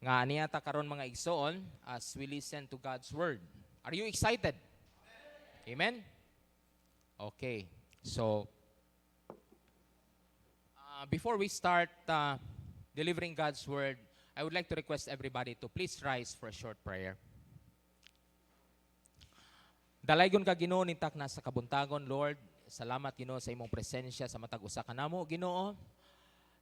nga niyata karon mga igsoon as we listen to God's word. Are you excited? Amen? Okay. So, before we start delivering God's word, I would like to request everybody to please rise for a short prayer. Dalaygon ka Ginoo nintak na sa kabuntagon, Lord. Salamat Ginoo sa imong presensya sa matag usa kanamo, Ginoo.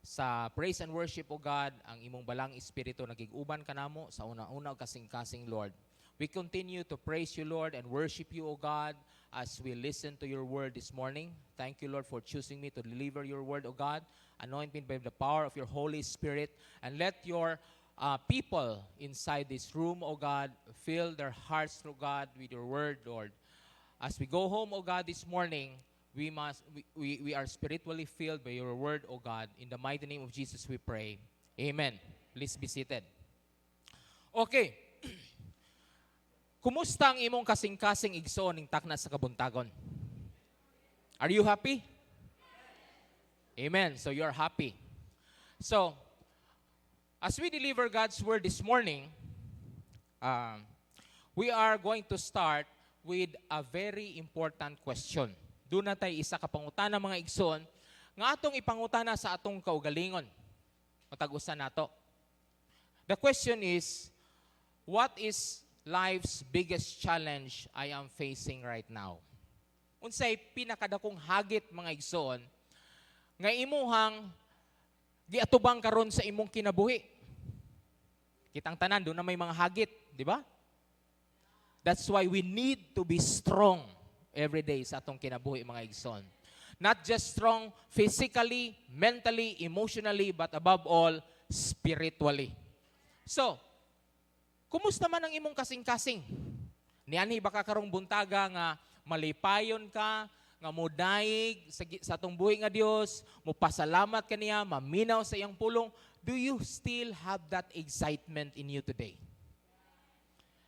Sa praise and worship, O God, ang imong balang espiritu nagig-uban kanamo sa una-una o kasing-kasing, Lord. We continue to praise you, Lord, and worship you, O God, as we listen to your word this morning. Thank you, Lord, for choosing me to deliver your word, O God. Anoint me by the power of your Holy Spirit, and let your people inside this room, O God, fill their hearts, O God, with your word, Lord. As we go home, O God, this morning, we are spiritually filled by your word, O God. In the mighty name of Jesus we pray. Amen. Please be seated. Okay. Kumusta ang imong kasing-kasing igsoon ning takna sa kabuntagon? Are you happy? Amen. So you're happy. So, as we deliver God's word this morning, we are going to start with a very important question. Doon na tayo isa ka pangutana mga igsoon, nga atong ipangutana sa atong kaugalingon. Matag-usan nato. The question is, what is life's biggest challenge I am facing right now? Unsay pinakadakong hagit mga igsoon, nga imuhang giatubang karon sa imong kinabuhi. Kitang tanan, doon na may mga hagit, di ba? That's why we need to be strong every day sa atong kinabuhi mga igsoon. Not just strong physically, mentally, emotionally, but above all, spiritually. So, kumusta man ang imong kasing-kasing? Nianhi baka karong buntaga nga malipayon ka, nga modaig sa atong buhi nga Dios, mupasalamat kaniya, maminaw sa iyang pulong. Do you still have that excitement in you today?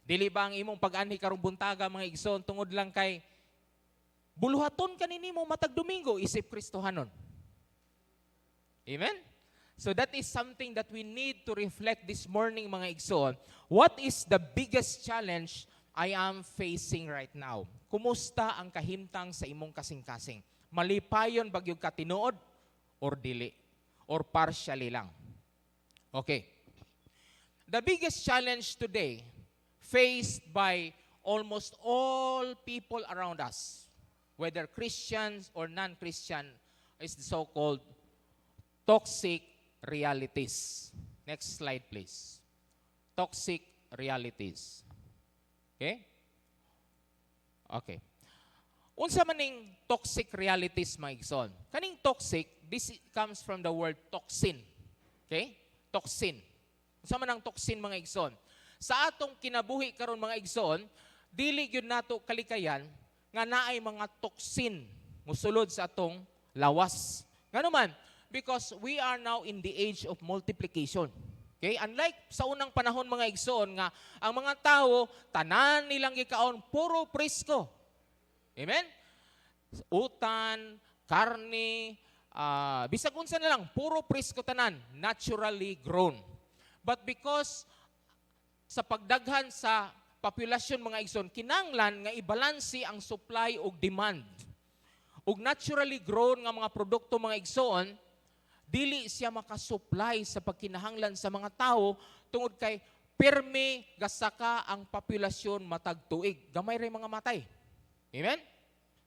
Dili ba ang imong pag-anhi karong buntaga mga igsoon tungod lang kay buluhaton kanini mo matag Domingo isip Kristohanon? Amen? So that is something that we need to reflect this morning mga igsoon. What is the biggest challenge I am facing right now? Kumusta ang kahimtang sa imong kasing-kasing? Malipayon bagyog ka tinuod or dili? Or partially lang? Okay. The biggest challenge today faced by almost all people around us, whether Christians or non-Christian, is the so-called toxic realities. Next slide, please. Toxic realities. Okay? Okay. Unsa maning toxic realities, mga igsoon? Kaning toxic, this comes from the word toxin. Okay? Toxin. Unsa man ang toxin, mga igsoon? Sa atong kinabuhi karon mga igsoon, dili gyud nato kalikayan nga naay mga toxin musulod sa atong lawas. Ngano man? Because we are now in the age of multiplication. Okay? Unlike sa unang panahon mga igsoon nga ang mga tao tanan nilang gikaon puro presko. Amen? Utan, karne, bisag unsa na lang puro presko tanan, naturally grown. But because sa pagdaghan sa populasyon mga igsoon, kinanglan nga ibalansi ang supply ug demand. Ug naturally grown nga mga produkto mga igsoon, dili siya makasupply sa pagkinahanglan sa mga tao tungod kay pirmi gasaka ang populasyon matag tuig. Gamay ray mga matay. Amen?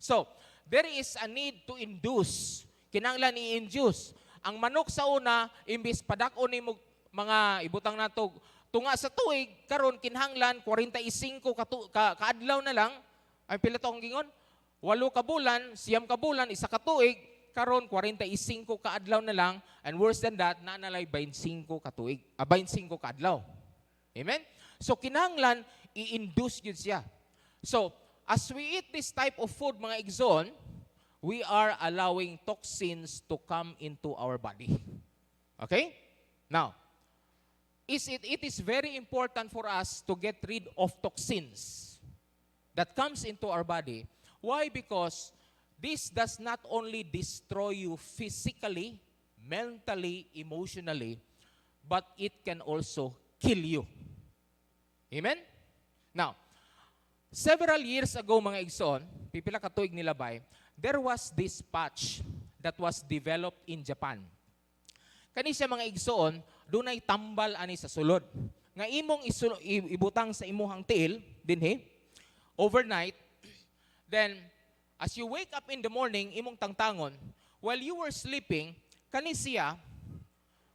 So, there is a need to induce. Kinanglan i-induce. Ang manok sa una, imbis padak-on ni mga ibutang nato tunga sa tuig, karon kinahanglan 45 kaadlaw na lang. Ay pila to ang gingon? 8 ka bulan, 9 ka bulan, 1 ka tuig, karon 45 kaadlaw na lang, and worse than that, naanalay 25 ka tuig, 25 kaadlaw. Amen? So kinahanglan i-induce gyud siya. So, as we eat this type of food mga igsoon, we are allowing toxins to come into our body. Okay? Now, it is very important for us to get rid of toxins that comes into our body. Why? Because this does not only destroy you physically, mentally, emotionally, but it can also kill you. Amen? Now, several years ago mga igsoon, pipila ka tuig nilabay, there was this patch that was developed in Japan. Kani siya mga igsoon, dunay tambal ani sa sulod. Nga imong ibutang sa imuhang tiil, dinhi, overnight, then as you wake up in the morning, imong tangtangon, while you were sleeping, kani siya,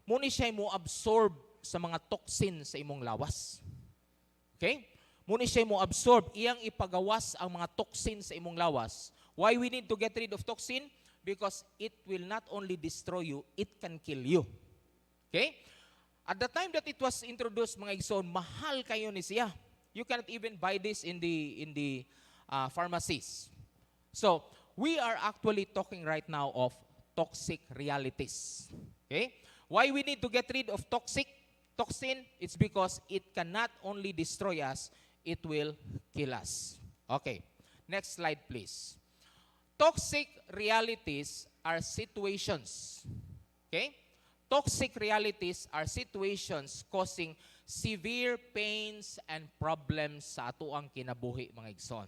muni siya mo absorb sa mga toxin sa imong lawas. Okay? Muni siya mo absorb, iyang ipagawas ang mga toxin sa imong lawas. Why we need to get rid of toxin? Because it will not only destroy you, it can kill you. Okay? At the time that it was introduced, mga igsoon, mahal kayo ni siya. You cannot even buy this in the pharmacies. So, we are actually talking right now of toxic realities. Okay? Why we need to get rid of toxin? It's because it cannot only destroy us, it will kill us. Okay. Next slide, please. Toxic realities are situations. Okay? Toxic realities are situations causing severe pains and problems sa atuang kinabuhi, mga igsoon.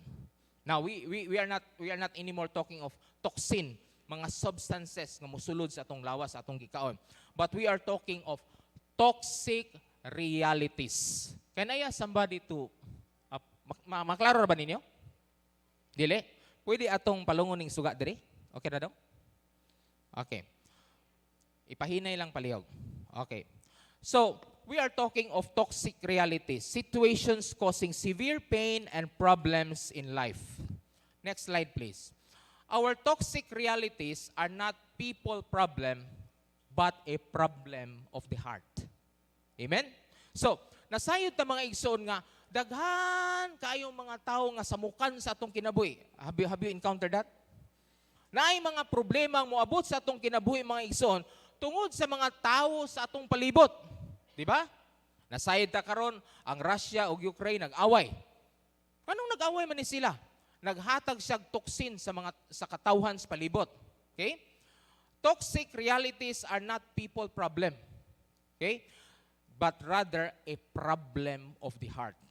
Now, we are not anymore talking of toxin, mga substances nga mosulod sa atong lawas, sa atong gikaon. But we are talking of toxic realities. Can I ask somebody to maklaro ba ninyo? Dili? Pwede atong palungon ning suga diri? Okay na daw? Okay. Ipahinay lang palihog. Okay. So, we are talking of toxic realities, situations causing severe pain and problems in life. Next slide, please. Our toxic realities are not people problem, but a problem of the heart. Amen? So, nasayod ta mga igsoon nga, daghan kayong mga tao nga samukan sa atong kinabuhi. Have you encountered that? Naay mga problema ang moabot sa atong kinabuhi, mga igsoon, tungod sa mga tao sa atong palibot. Di ba? Nasayod ta karon ang Russia ug Ukraine nag-away. Anong nag-away man ni sila? Naghatag siya toxin sa katawhan sa palibot. Okay? Toxic realities are not people problem. Okay? But rather a problem of the heart.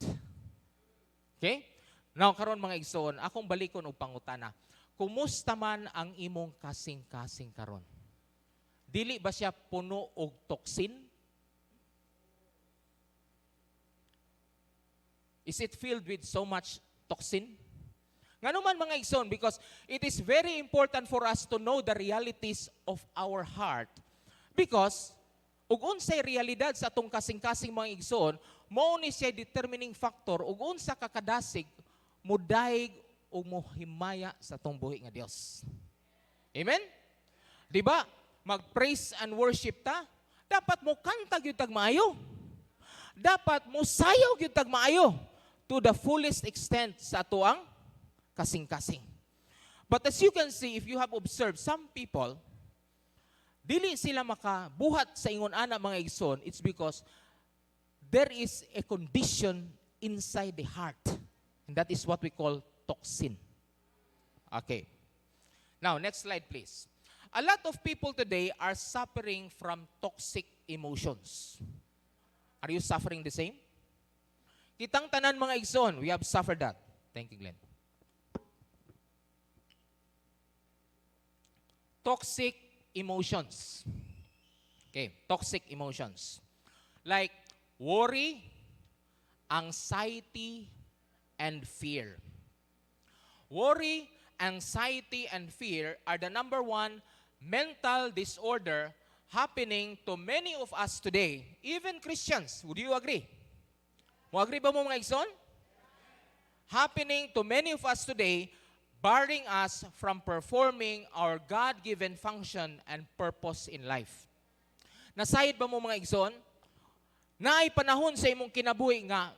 Okay? Now, karon mga igsoon, akong balikon og pangutana. Kumusta man ang imong kasing-kasing karon? Dili ba siya puno og toxin? Is it filled with so much toxin? Ngano man mga igsoon, because it is very important for us to know the realities of our heart. Because ug unsay realidad sa atong kasing-kasing mga igsoon, mao ni siya determining factor ug unsa ka kadasig modaig ug mohimaya sa atong buhi nga Dios. Amen? Di ba? Mag-praise and worship ta, dapat mo kanta gyud tag maayo. Dapat mo sayaw gyud tag maayo to the fullest extent sa atuang kasing-kasing. But as you can see, if you have observed some people, dili sila makabuhat sa ingon ana mga igsoon, it's because there is a condition inside the heart. And that is what we call toxin. Okay. Now, next slide please. A lot of people today are suffering from toxic emotions. Are you suffering the same? Kitang tanan mga igsoon, we have suffered that. Thank you, Glenn. Toxic emotions. Okay, toxic emotions. Like worry, anxiety, and fear. Worry, anxiety, and fear are the number one mental disorder happening to many of us today, even Christians. Would you agree? Mo agree ba mo mga igsoon? Happening to many of us today, barring us from performing our God-given function and purpose in life. Nasayid ba mo mga igsoon? Naay panahon sa imong kinabuhi nga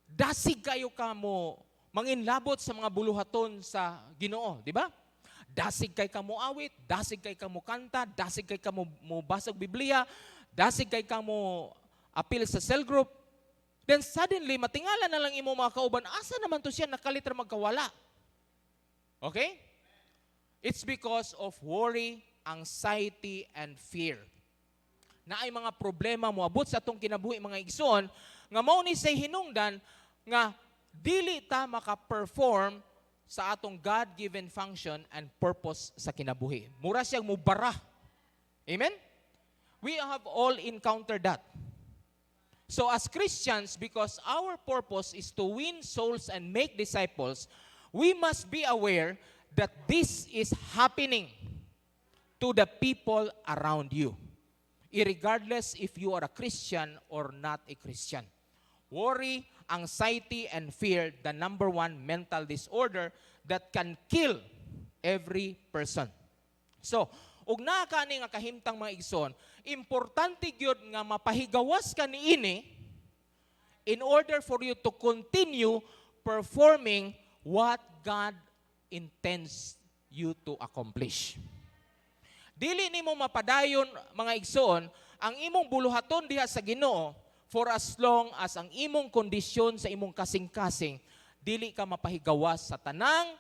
dasig kayo ka mo manginlabot sa mga buluhaton sa Ginoo, di ba? Dasig kay ka mo awit, dasig kay ka mo kanta, dasig kay ka mo basag Biblia, dasig kay ka mo appeal sa cell group. Then suddenly, matingala na lang imo mga kauban, asa naman to siya nakalitra magkawala? Okay? It's because of worry, anxiety, and fear. na ay mga problema moabot sa atong kinabuhi mga igsoon, nga mao ni say hinungdan nga dili ta maka-perform sa atong God-given function and purpose sa kinabuhi. Mura siyang mubara. Amen? We have all encountered that. So as Christians, because our purpose is to win souls and make disciples, we must be aware that this is happening to the people around you, irregardless if you are a Christian or not a Christian. Worry, anxiety, and fear, the number one mental disorder that can kill every person. So, ug naa kani nga kahimtang mga igsoon, importante gyud nga mapahigawas ka niini in order for you to continue performing what God intends you to accomplish. Dili nimo mapadayon mga igsoon ang imong buluhaton diha sa Ginoo for as long as ang imong kondisyon sa imong kasing-kasing dili ka mapahigawas sa tanang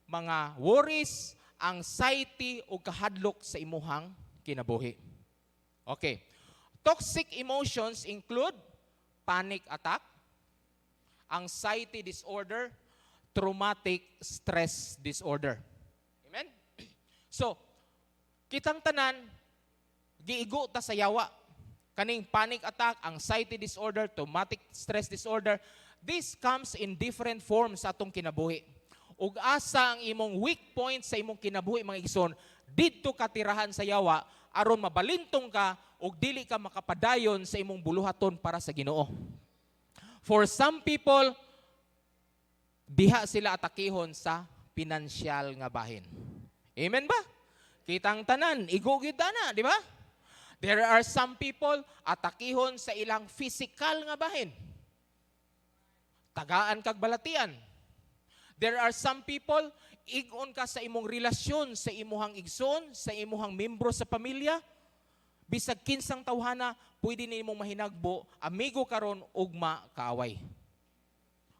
mga worries, anxiety o kahadlok sa imuhang kinabuhi. Okay. Toxic emotions include panic attack, anxiety disorder, traumatic stress disorder. Amen? So, kitang tanan, giigo ta sa yawa. Kaning panic attack, anxiety disorder, traumatic stress disorder, this comes in different forms sa atong kinabuhi. Ug asa ang imong weak point sa imong kinabuhi mga igsoon, didto ka tirahan sa yawa aron mabalintong ka ug dili ka makapadayon sa imong buluhaton para sa Ginoo. For some people, diha sila atakihon sa pinansyal nga bahin. Amen ba? Kitang tanan, igugid na, di ba? There are some people atakihon sa ilang physical nga bahin. Tagaan kag balatian. There are some people, igon ka sa imong relasyon sa imuhang igsoon, sa imuhang membro sa pamilya. Bisag kinsang tawhana, pwede na imong mahinagbo, amigo karon ugma kaaway.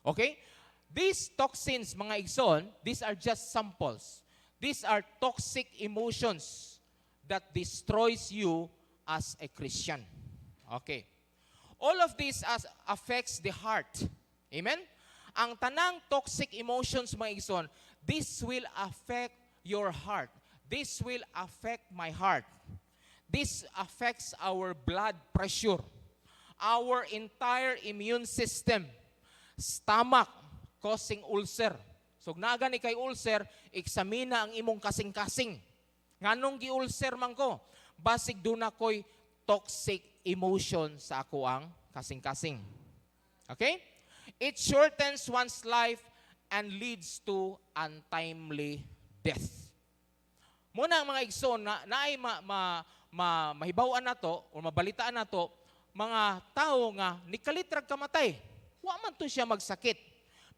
Okay? These toxins, mga igsoon, these are just samples. These are toxic emotions that destroys you as a Christian. Okay. All of this affects the heart. Amen? Ang tanang toxic emotions, mga igsoon, this will affect your heart. This will affect my heart. This affects our blood pressure, our entire immune system, stomach, causing ulcer. So, nagani kay ulcer, eksamina ang imong kasing-kasing. Nganong gi-ulcer man ko? Basig doon ako'y toxic emotion sa ako ang kasing-kasing. Okay? It shortens one's life and leads to untimely death. Muna ang mga igsoon na ay mahibawan na to o mabalitaan na to, mga tao nga nikalitrag kamatay. Wa man to siya magsakit.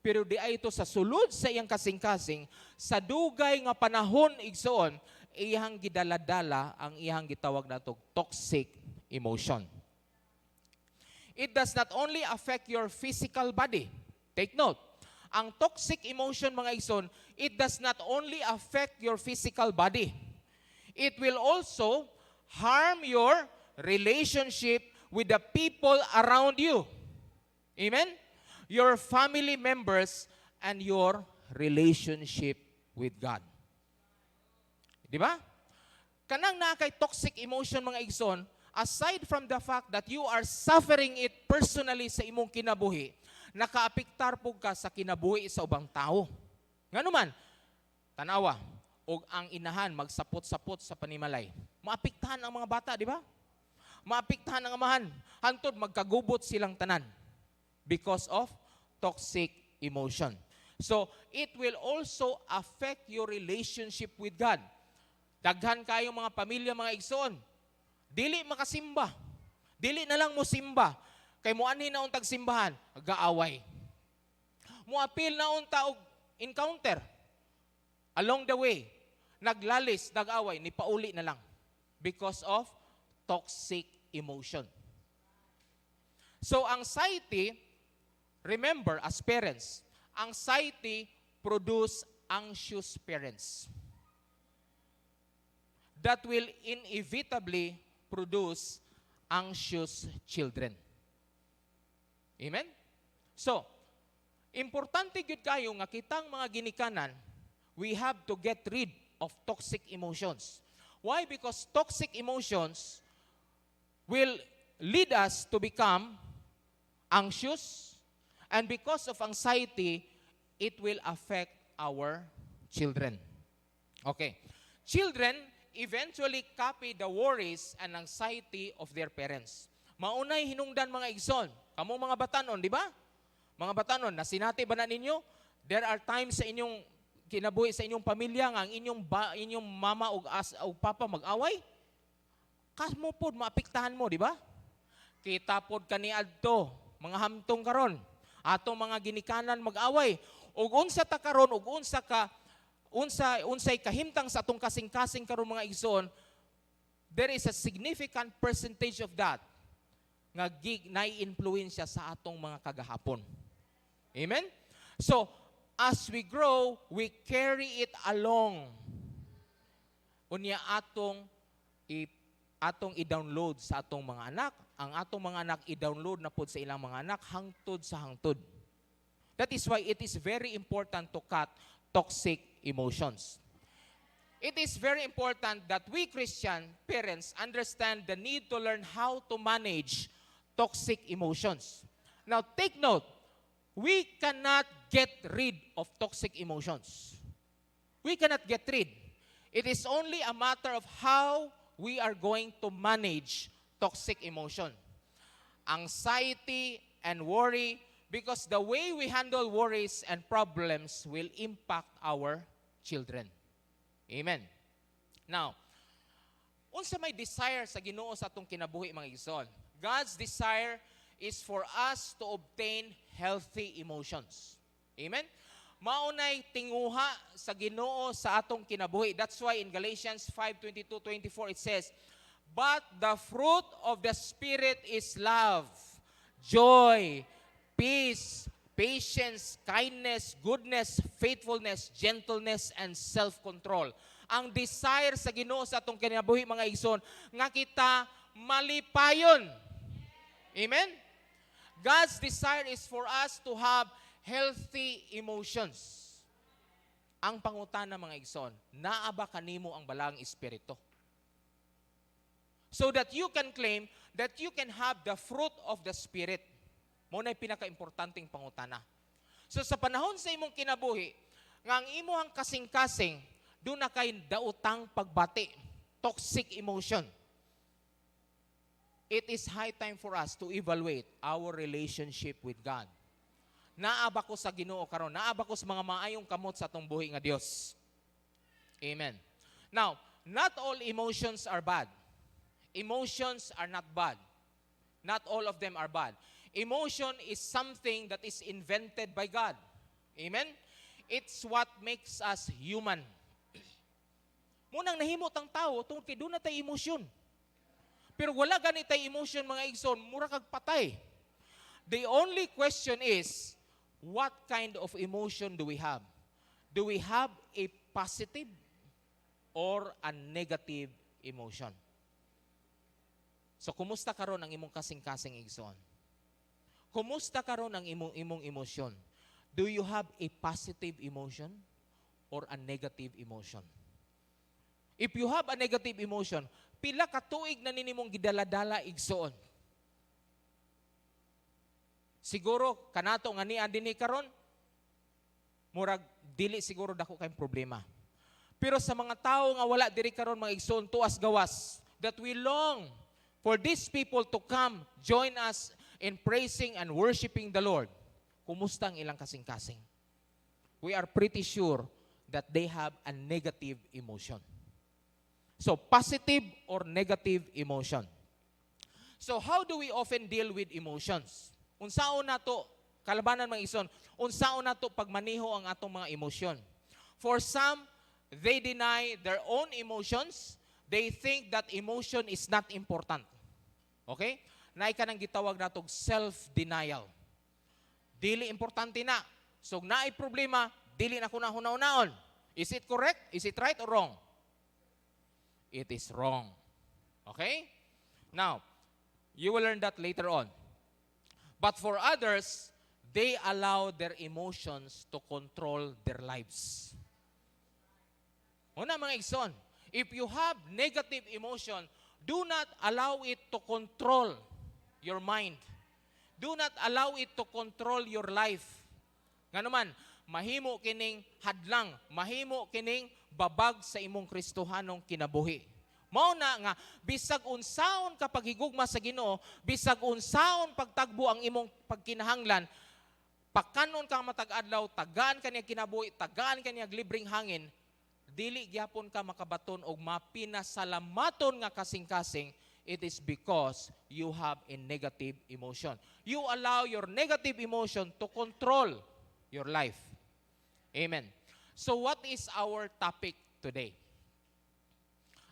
Pero di ay ito sa sulod sa iyang kasing-kasing, sa dugay nga panahon igsoon, iyang gidaladala ang iyang gitawag na toxic emotion. It does not only affect your physical body. Take note, ang toxic emotion mga igsoon, it does not only affect your physical body. It will also harm your relationship with the people around you. Amen? Your family members and your relationship with God. Di ba? Kanang na kay toxic emotion mga igsoon, aside from the fact that you are suffering it personally sa imong kinabuhi, nakaapektar po ka sa kinabuhi sa ubang tao. Nganuman, tanawa, og ang inahan magsapot-sapot sa panimalay. Maapektahan ang mga bata, di ba? Maapektahan ang amahan. Hantod magkagubot silang tanan because of toxic emotion. So, it will also affect your relationship with God. Daghan kayong mga pamilya, mga igsoon, dili makasimba. Dili na lang mo simba. Kay muanhin na untag simbahan, gaaway. Muapil na unta og encounter. Along the way, naglalis, nag-away, ni pauli na lang. Because of toxic emotion. So anxiety, remember as parents, anxiety produce anxious parents. That will inevitably produce anxious children. Amen? So, importante gyud kayo nga kitang mga ginikanan, we have to get rid of toxic emotions. Why? Because toxic emotions will lead us to become anxious, and because of anxiety, it will affect our children. Okay. Children eventually copy the worries and anxiety of their parents. Maunay hinungdan mga igsoon. Kamo mga batanon, di ba? Mga batanon, nasinati ba na ninyo? There are times sa inyong kinabuhi sa inyong pamilya nga ang inyong mama o papa mag-away. Kamo pod maapektahan mo, di ba? Kita pod kaniadto, mga hamtong karon, atong mga ginikanan mag-away. Ug unsa ta karon, ug unsay kahimtang sa atong kasing-kasing karon mga igsoon, there is a significant percentage of that nga nai-influensya sa atong mga kagahapon. Amen? So, as we grow, we carry it along. Unya atong i-download sa atong mga anak. Ang atong mga anak i-download na pod sa ilang mga anak hangtod sa hangtod. That is why it is very important to cut toxic emotions. It is very important that we Christian parents understand the need to learn how to manage toxic emotions. Now take note, we cannot get rid of toxic emotions. We cannot get rid. It is only a matter of how we are going to manage toxic emotion. Anxiety and worry, because the way we handle worries and problems will impact our children. Amen. Now, unsa may desire sa Ginoo sa atong kinabuhi mga igsoon? God's desire is for us to obtain healthy emotions. Amen? Maunay tinguha sa Ginoo sa atong kinabuhi. That's why in Galatians 5:22-24 it says, "But the fruit of the Spirit is love, joy, peace, patience, kindness, goodness, faithfulness, gentleness, and self-control." Ang desire sa Ginoo sa atong kinabuhi mga igsoon, nga kita malipayon. Amen? God's desire is for us to have healthy emotions. Ang pangutana mga igsoon, naa ba kanimo ang balang espiritu? So that you can claim that you can have the fruit of the Spirit. Muna pinaka-importanting pangutana. So sa panahon sa imong kinabuhi, nga ang imuhang kasing-kasing, doon na kay dautang pagbati, toxic emotion. It is high time for us to evaluate our relationship with God. Naaba ko sa Ginoo karon, naaba ko sa mga maayong kamot sa atong buhi nga Dios. Amen. Now, not all emotions are bad. Emotions are not bad. Not all of them are bad. Emotion is something that is invented by God. Amen? It's what makes us human. Munang nahimot ang tao, tungkol kay doon na tayo emosyon. Pero wala ganitay emotion mga igsoon, mura kag patay. The only question is, what kind of emotion do we have? Do we have a positive or a negative emotion? So, kumusta karon ang imong kasing-kasing igsoon? Kumusta karon ang imong emosyon? Do you have a positive emotion or a negative emotion? If you have a negative emotion, pila ka tuig na ninimong gidaladala igsoon? Siguro kanato nga niya dinhi karon, murag dili siguro dako kay problema. Pero sa mga tao nga wala diri karon mga igsoon tuas gawas, that we long for these people to come join us in praising and worshiping the Lord. Kumusta ang ilang kasing-kasing? We are pretty sure that they have a negative emotion. So, positive or negative emotion. So, how do we often deal with emotions? Unsaon nato, kalabanan mga igsoon, unsaon nato pagmaneho ang atong mga emosyon? For some, they deny their own emotions. They think that emotion is not important. Okay? Naay ka nang gitawag natong self-denial. Dili importante na. So, naay problema, dili na ko na hunaw-naon. Is it correct? Is it right or wrong? It is wrong. Okay? Now, You will learn that later on. But for others, they allow their emotions to control their lives. Una mga igsoon, if you have negative emotion, do not allow it to control your mind. Do not allow it to control your life. Nga naman, mahimo kining hadlang, mahimo kining babag sa imong Kristohanong kinabuhi. Mao na nga, bisag unsaon ka paghigugma sa Ginoo, bisag unsaon pagtagbo ang imong pagkinahanglan, pakanon kang matag-adlaw, tagaan kaniya kinabuhi, tagaan kaniya libreng hangin, dili gyapon ka makabaton og mapinasalamaton nga kasing-kasing. It is because you have a negative emotion. You allow your negative emotion to control your life. Amen. So what is our topic today?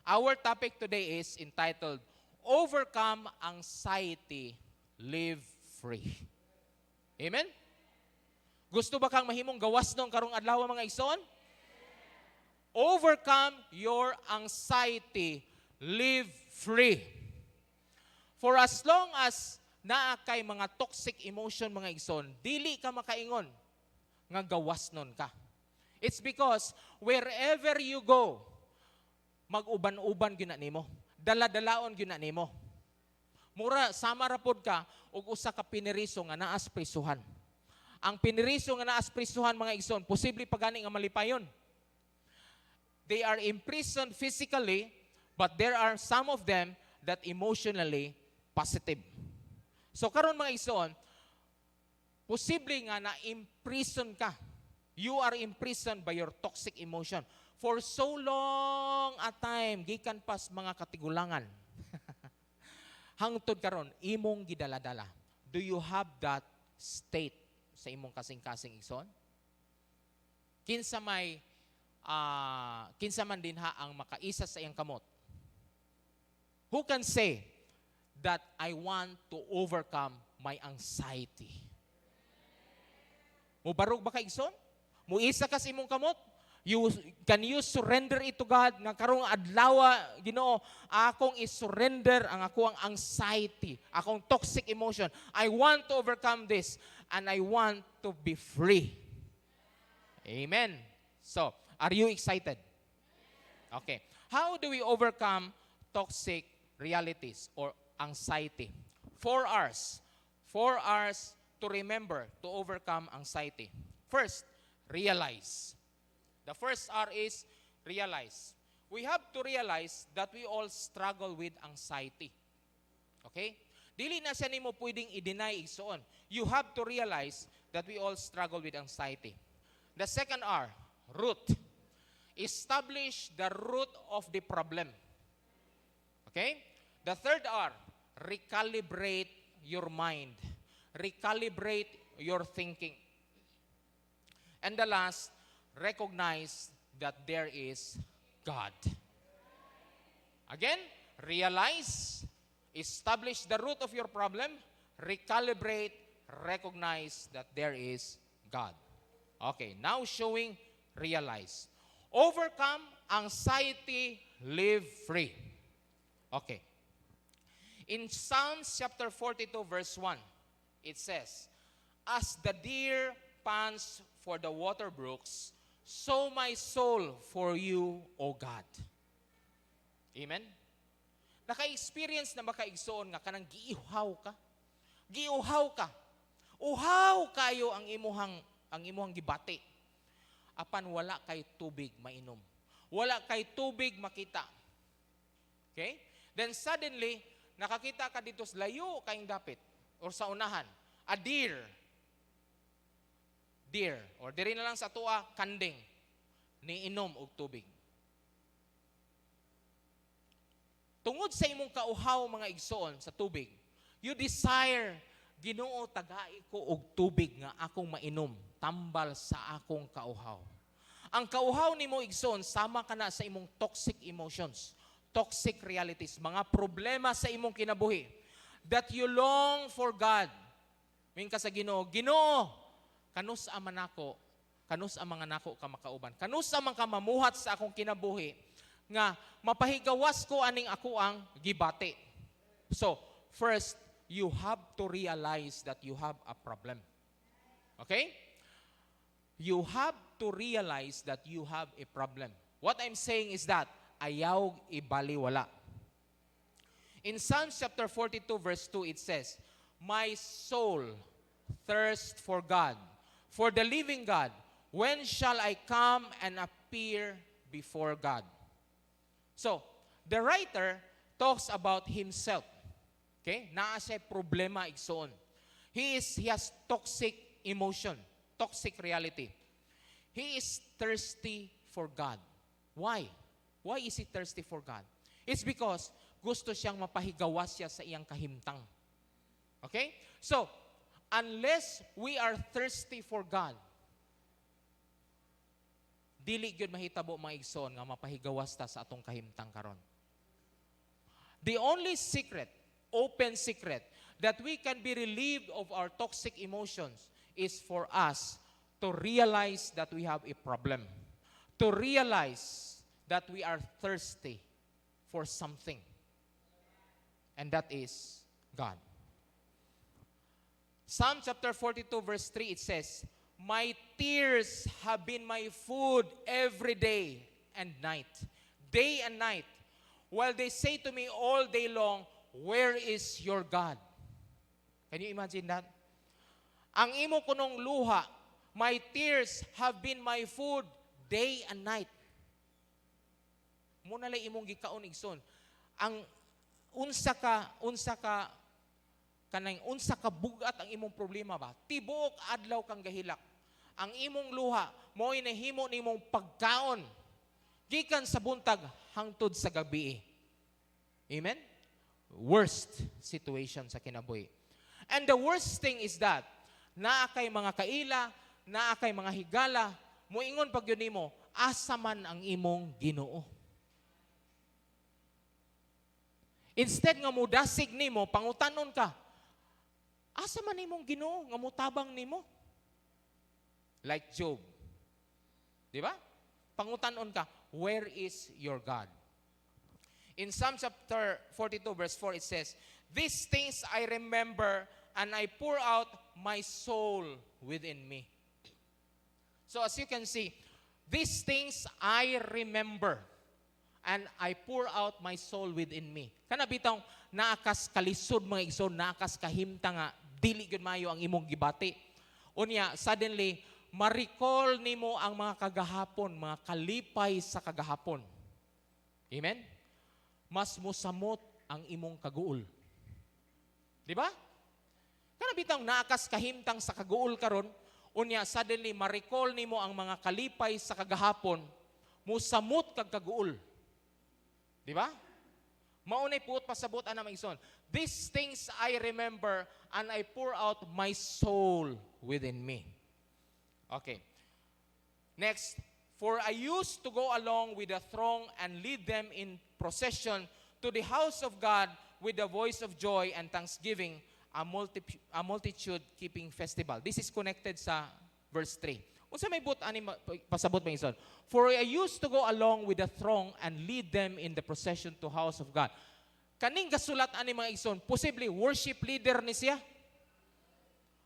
Our topic today is entitled, Overcome Anxiety, Live Free. Amen? Gusto ba kang mahimong gawas nung karong adlaw mga igsoon? Overcome your anxiety, live free. For as long as naa kay mga toxic emotion mga igsoon, dili ka makaingon nga gawas nun ka. It's because wherever you go, mag-uban-uban gyud na nimo. Dala-dalaon gyud na nimo. Mura sama ra pod ka og usa ka piniriso nga naas prisuhan. Ang piniriso nga naas prisuhan mga igsoon, posible pagani nga malipayon. They are imprisoned physically, but there are some of them that emotionally positive. So karon mga igsoon, posible nga na-imprison ka. You are imprisoned by your toxic emotion for so long a time, gikan pas mga katigulangan. Hangtod karon, imong gidala-dala. Do you have that state sa imong kasing-kasing igsoon? Kinsa man din ha ang makaisa sa iyang kamot? Who can say that I want to overcome my anxiety? Mubarog ba ka igsoon? Muisa ka sa imong kamot? Can you surrender it to God? Nga karong adlaw, Ginoo, akong i-surrender ang akong anxiety, akong toxic emotion. I want to overcome this and I want to be free. Amen. So, are you excited? Okay. How do we overcome toxic realities or anxiety? 4 R's. 4 R's to remember to overcome anxiety. First, realize. The first R is realize. We have to realize that we all struggle with anxiety. Okay? Dili na siya nimo pwedeng i-deny igsoon. You have to realize that we all struggle with anxiety. The second R, root. Establish the root of the problem. Okay? The third R, recalibrate your mind. Recalibrate your thinking. And the last, recognize that there is God. Again, realize, establish the root of your problem, recalibrate, recognize that there is God. Okay, now showing realize. Overcome anxiety, live free. Okay. In Psalms chapter 42 verse 1, it says, as the deer pants for the water brooks, so my soul for you, O God. Amen? Naka-experience na ba kaigsoon nga kanang giihaw ka? Giuhaw ka. Uhaw kayo ang imuhang gibati. Apan wala kay tubig mainom. Wala kay tubig makita. Okay? Then suddenly, nakakita ka dito sa layo kayong dapit or sa unahan. A deer. Or diri na lang sa tuwa, kanding, niinom og tubig. Tungod sa imong kauhaw mga igsoon sa tubig, you desire, Ginoo, tagai ko og tubig nga akong mainom, tambal sa akong kauhaw. Ang kauhaw nimo igsoon, sama ka na sa imong toxic emotions, toxic realities, mga problema sa imong kinabuhi, that you long for God. Ming ka sa Ginoo, Ginoo, kanus aman ako, kanus amang nako ka makauban. Kanus amang ka mamuhat sa akong kinabuhi nga mapahigawas ko aning ako ang gibati. So, first, you have to realize that you have a problem. Okay? You have to realize that you have a problem. What I'm saying is that, ayaw ibaliwala. In Psalms chapter 42 verse 2, it says, "My soul thirsts for God, for the living God. When shall I come and appear before God?" So, the writer talks about himself. Okay? Naa siya problema igsoon. He has toxic emotion, toxic reality. He is thirsty for God. Why? Why is he thirsty for God? It's because gusto siyang mapahigawas siya sa iyang kahimtang. Okay? So, unless we are thirsty for God, dili gyud mahitabo mga igsoon nga mapahigawas ta sa atong kahimtang karon. The only secret, open secret, that we can be relieved of our toxic emotions is for us to realize that we have a problem. To realize that we are thirsty for something. And that is God. Psalm chapter 42 verse 3, it says, "My tears have been my food every day and night, day and night, while they say to me all day long, where is your God?" Can you imagine that? Ang imo kunong luha, my tears have been my food day and night. Muna lay imong gikaon igsoon. Ang unsa ka bugat ang imong problema ba? Tibuok adlaw kang gahilak. Ang imong luha mo'y nahimo nimong pagkaon gikan sa buntag hangtod sa gabi. Amen? Worst situation sa kinabuhi. And the worst thing is that naa kay mga kaila, naa kay mga higala, moingon pag yun nimo, asa man ang imong Ginoo. Instead nga mudasig nimo, pangutanon ka, asa man imong Ginoo nga mutabang nimo? Like Job. Di ba? Pangutanon ka, where is your God? In Psalm chapter 42 verse 4, it says, "These things I remember, and I pour out my soul within me." So as you can see, these things I remember, and I pour out my soul within me. Kana bitong naakas kalisod mga igsoon, naakas kahimta nga dili gyud maayo ang imong gibati. Unya suddenly ma-recall nimo ang mga kagahapon, mga kalipay sa kagahapon. Amen? Mas musamot ang imong kaguol. Di ba? Kana bitang naakas kahimtang sa kaguol karon, unya suddenly ma-recall nimo ang mga kalipay sa kagahapon, musamot kag kaguol. Di ba? Maunay puot pasabot ana maigsoon. These things I remember, and I pour out my soul within me. Okay. Next, "For I used to go along with the throng and lead them in procession to the house of God with the voice of joy and thanksgiving, a multitude keeping festival." This is connected sa verse 3. Unsa may but ani pasabot may ison? "For I used to go along with the throng and lead them in the procession to house of God." Kaning gasulat ani mga ison, possibly worship leader ni siya.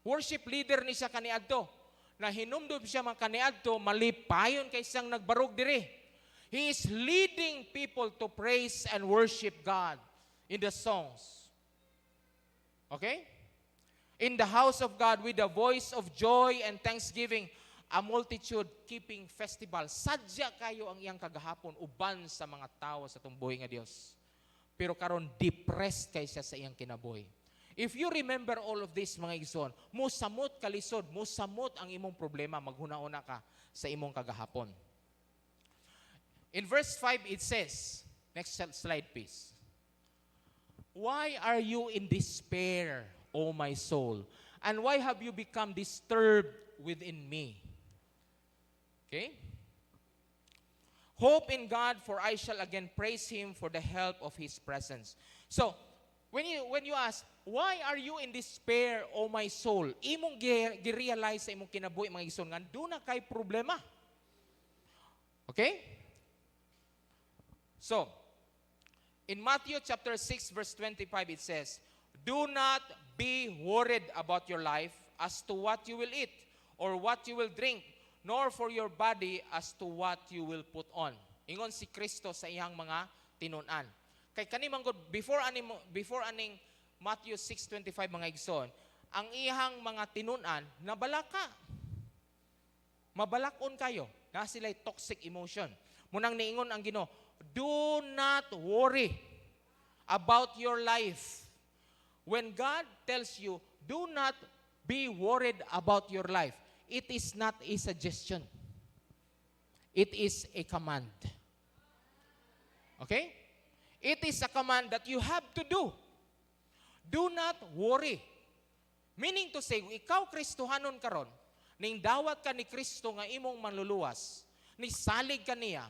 Worship leader ni siya kaniadto. Na hinumdum siya man kaniadto, malipayon kay siyang nagbarog diri. He is leading people to praise and worship God in the songs. Okay? In the house of God with the voice of joy and thanksgiving, a multitude keeping festival. Sadya kayo ang iyang kagahapon uban sa mga tao sa tumbuhi nga Dios. Pero karon depressed kay siya sa iyang kinabuhi. If you remember all of this mga igsoon, musamot kalisod, musamot ang imong problema, maghuna-una ka sa imong kagahapon. In verse 5 it says, next slide please. "Why are you in despair, O my soul? And why have you become disturbed within me?" Okay? "Hope in God, for I shall again praise Him for the help of His presence." So, when you ask, why are you in despair, O my soul? Imong gi-realize sa imong kinabuhi mga igsoon nga duna kay problema. Okay? So, in Matthew chapter 6 verse 25 it says, Do not be worried about your life as to what you will eat or what you will drink, nor for your body as to what you will put on. Ingon si Kristo sa iyang mga tinun-an. Kay kanimang god before aning Matthew 6:25 mga igsoon, ang iyang mga tinun-an nabalaka. Mabalakon kayo. Na sila'y toxic emotion. Munang niingon ang Ginoo, do not worry about your life. When God tells you, do not be worried about your life, it is not a suggestion. It is a command. Okay? It is a command that you have to do. Do not worry. Meaning to say, ikaw Kristohanon karon, ning dawat ka ni Kristo nga imong manluluwas, ni salig ka niya,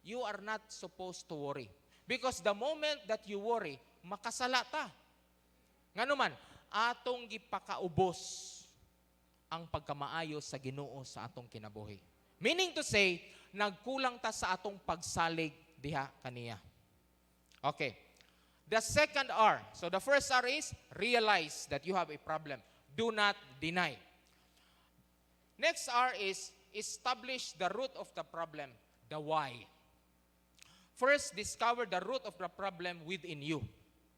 you are not supposed to worry. Because the moment that you worry, makasala ta. Nganuman, atong gipakaubos ang pagkamaayo sa Ginoo sa atong kinabuhi. Meaning to say, nagkulang ta sa atong pagsalig diha kaniya. Okay. The second R. So the first R is realize that you have a problem. Do not deny. Next R is establish the root of the problem, the why. First, discover the root of the problem within you.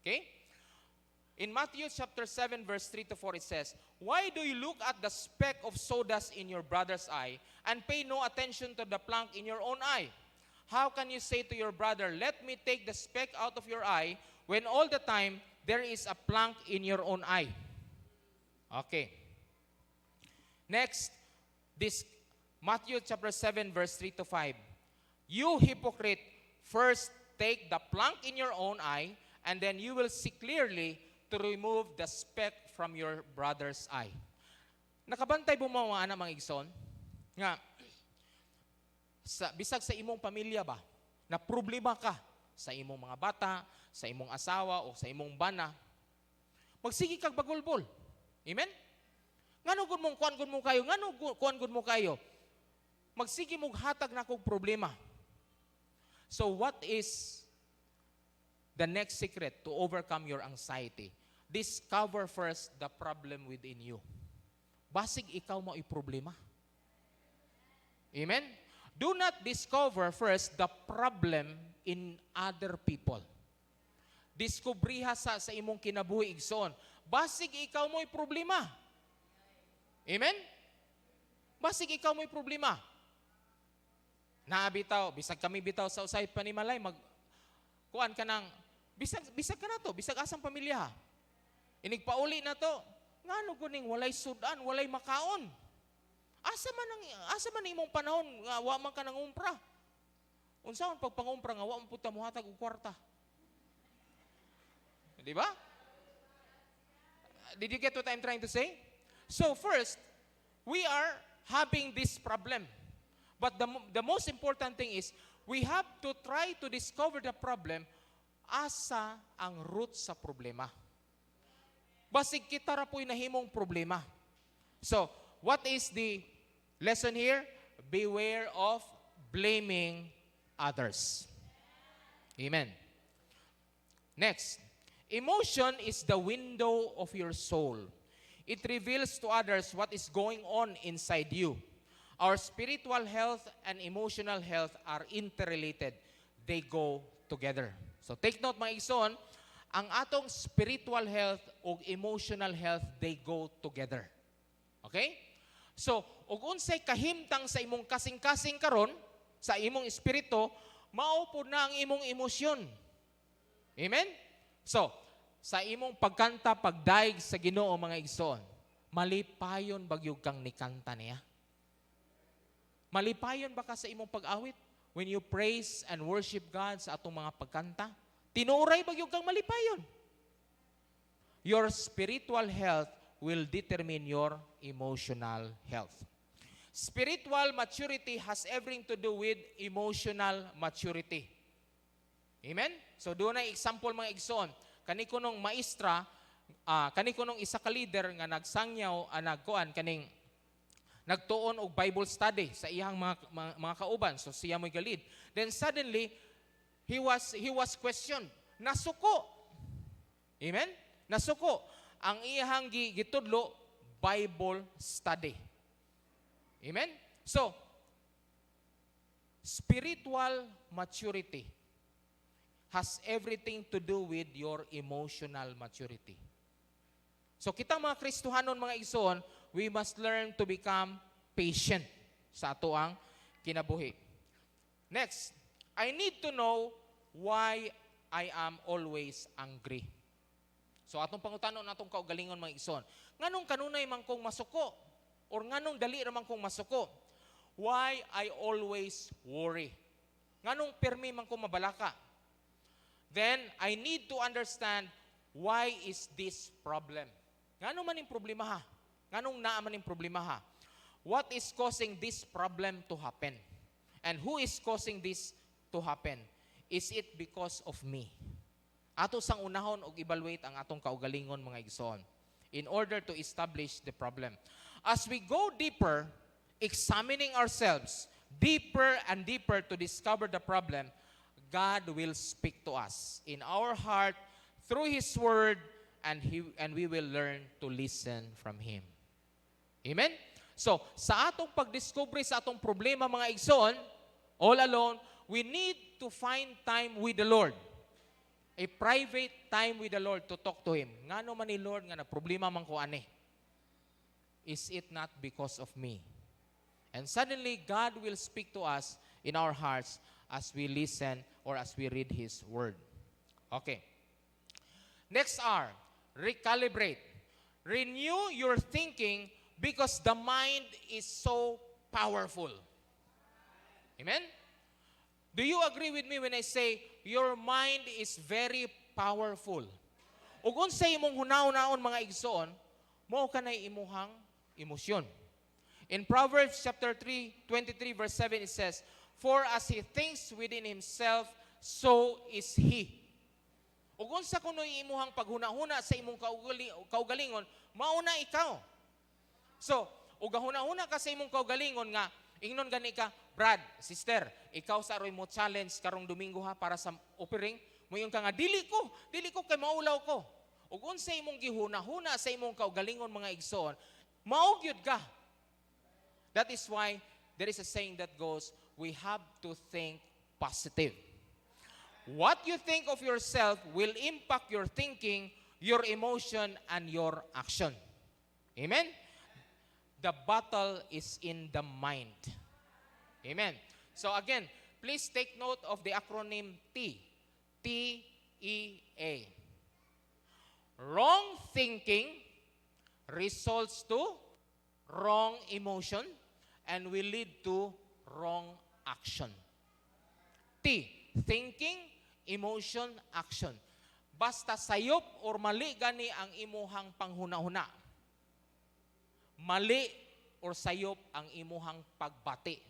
Okay? In Matthew chapter 7 verse 3 to 4 it says, why do you look at the speck of sawdust in your brother's eye and pay no attention to the plank in your own eye? How can you say to your brother, let me take the speck out of your eye, when all the time there is a plank in your own eye? Okay. Next, this Matthew chapter 7 verse 3 to 5. You hypocrite, first take the plank in your own eye, and then you will see clearly to remove the speck from your brother's eye. Nakabantay mo mga anak mga igsoon? Nga, bisag sa imong pamilya ba, na problema ka sa imong mga bata, sa imong asawa, o sa imong bana, magsigi kag bagulbol. Amen? Ngano gud mong kuan gud mo kayo? Ngano kuan gud mo kayo? Magsigi mong hatag na kog problema. So what is the next secret to overcome your anxiety? Discover first the problem within you. Basig ikaw mo i-problema. Amen? Do not discover first the problem in other people. Diskubriha sa imong kinabuhi igsoon. Basig ikaw mo i-problema. Amen? Basig ikaw mo i-problema. Naabitaw, bisag kami bitaw sa usay panimalay, kuan ka ng, bisag ka na to, bisag asang pamilya. Inigpauli na to, ngano kuning walay sudan, walay makaon. Asa man imong panahon nga wa man ka nang umpra. Unsa man pagpangumpra nga wa man puta mohatag og kwarta. Di ba? Did you get what I'm trying to say? So first, we are having this problem. But the most important thing is, we have to try to discover the problem, asa ang root sa problema. Basig kita ra po'y nahimong problema. So, what is the lesson here? Beware of blaming others. Amen. Next, emotion is the window of your soul. It reveals to others what is going on inside you. Our spiritual health and emotional health are interrelated. They go together. So take note mga igsoon, ang atong spiritual health o emotional health, they go together. Okay? So, ug unsay kahimtang sa imong kasing-kasing karon, sa imong espiritu, mao pod na ang imong emosyon. Amen? So, sa imong pagkanta, pagdaig sa Ginoo mga igsoon, malipayon bagyog kang nikanta niya. Malipayon ba ka sa imong pag-awit? When you praise and worship God sa atong mga pagkanta, tinuray bagyog kang malipayon. Your spiritual health will determine your emotional health. Spiritual maturity has everything to do with emotional maturity. Amen? So doon ay example mga igsoon. Kani ko nung maestra, kani ko nung isa ka leader nga nagsangyaw, nagkuan kaning nagtuon og Bible study sa iyang mga kauban. So siya mo'y galid. Then suddenly he was questioned. Nasuko. Amen? Nasuko ang iyang gitudlo Bible study. Amen? So, spiritual maturity has everything to do with your emotional maturity. So, kitang mga Kristohanon, mga igsoon, we must learn to become patient sa ato ang kinabuhi. Next, I need to know why I am always angry. So atong pangutanon natong kaugalingon mga igsoon. Nganong kanunay man kong masuko or nganong dali ra man kong masuko? Why I always worry? Nganong permi man kong mabalaka? Then I need to understand why is this problem? Ngano man ning problema ha? Nganong naa man ning problema ha? What is causing this problem to happen? And who is causing this to happen? Is it because of me? Ato sang unahon og evaluate ang atong kaugalingon mga igsoon in order to establish the problem. As we go deeper, examining ourselves deeper and deeper to discover the problem, God will speak to us in our heart through His Word, and we will learn to listen from Him. Amen? So, sa atong pagdiscover sa atong problema mga igsoon, all alone, we need to find time with the Lord. A private time with the Lord to talk to Him. Ngano man ni Lord nga na problema man ko ani? Is it not because of me? And suddenly, God will speak to us in our hearts as we listen or as we read His Word. Okay. Next R, recalibrate. Renew your thinking because the mind is so powerful. Amen? Do you agree with me when I say, your mind is very powerful? Ug unsay imong hunaw-naon mga igsoon, mao kanay imuhang emosyon. In Proverbs chapter 3:23 verse 7 it says, for as he thinks within himself, so is he. Ug unsa kunoy imuhang paghuna-huna sa imong kaugalingon, mao na ikaw. So, ug huna-huna ka sa imong kaugalingon nga ingnon gani ka, Brad, sister, ikaw sa aroy mo challenge karong Domingo ha para sa offering, moyon ka nga dili ko kay maulaw ko. Ug unsay imong gihuna-huna sa imong kaugalingon mga igsoon, mao gyud ka. That is why there is a saying that goes, we have to think positive. What you think of yourself will impact your thinking, your emotion, and your action. Amen? The battle is in the mind. Amen. So again, please take note of the acronym T. T-E-A. Wrong thinking results to wrong emotion and will lead to wrong action. T. Thinking, emotion, action. Basta sayop or mali gani ang imuhang panghuna-huna. Mali or sayop ang imuhang pagbati.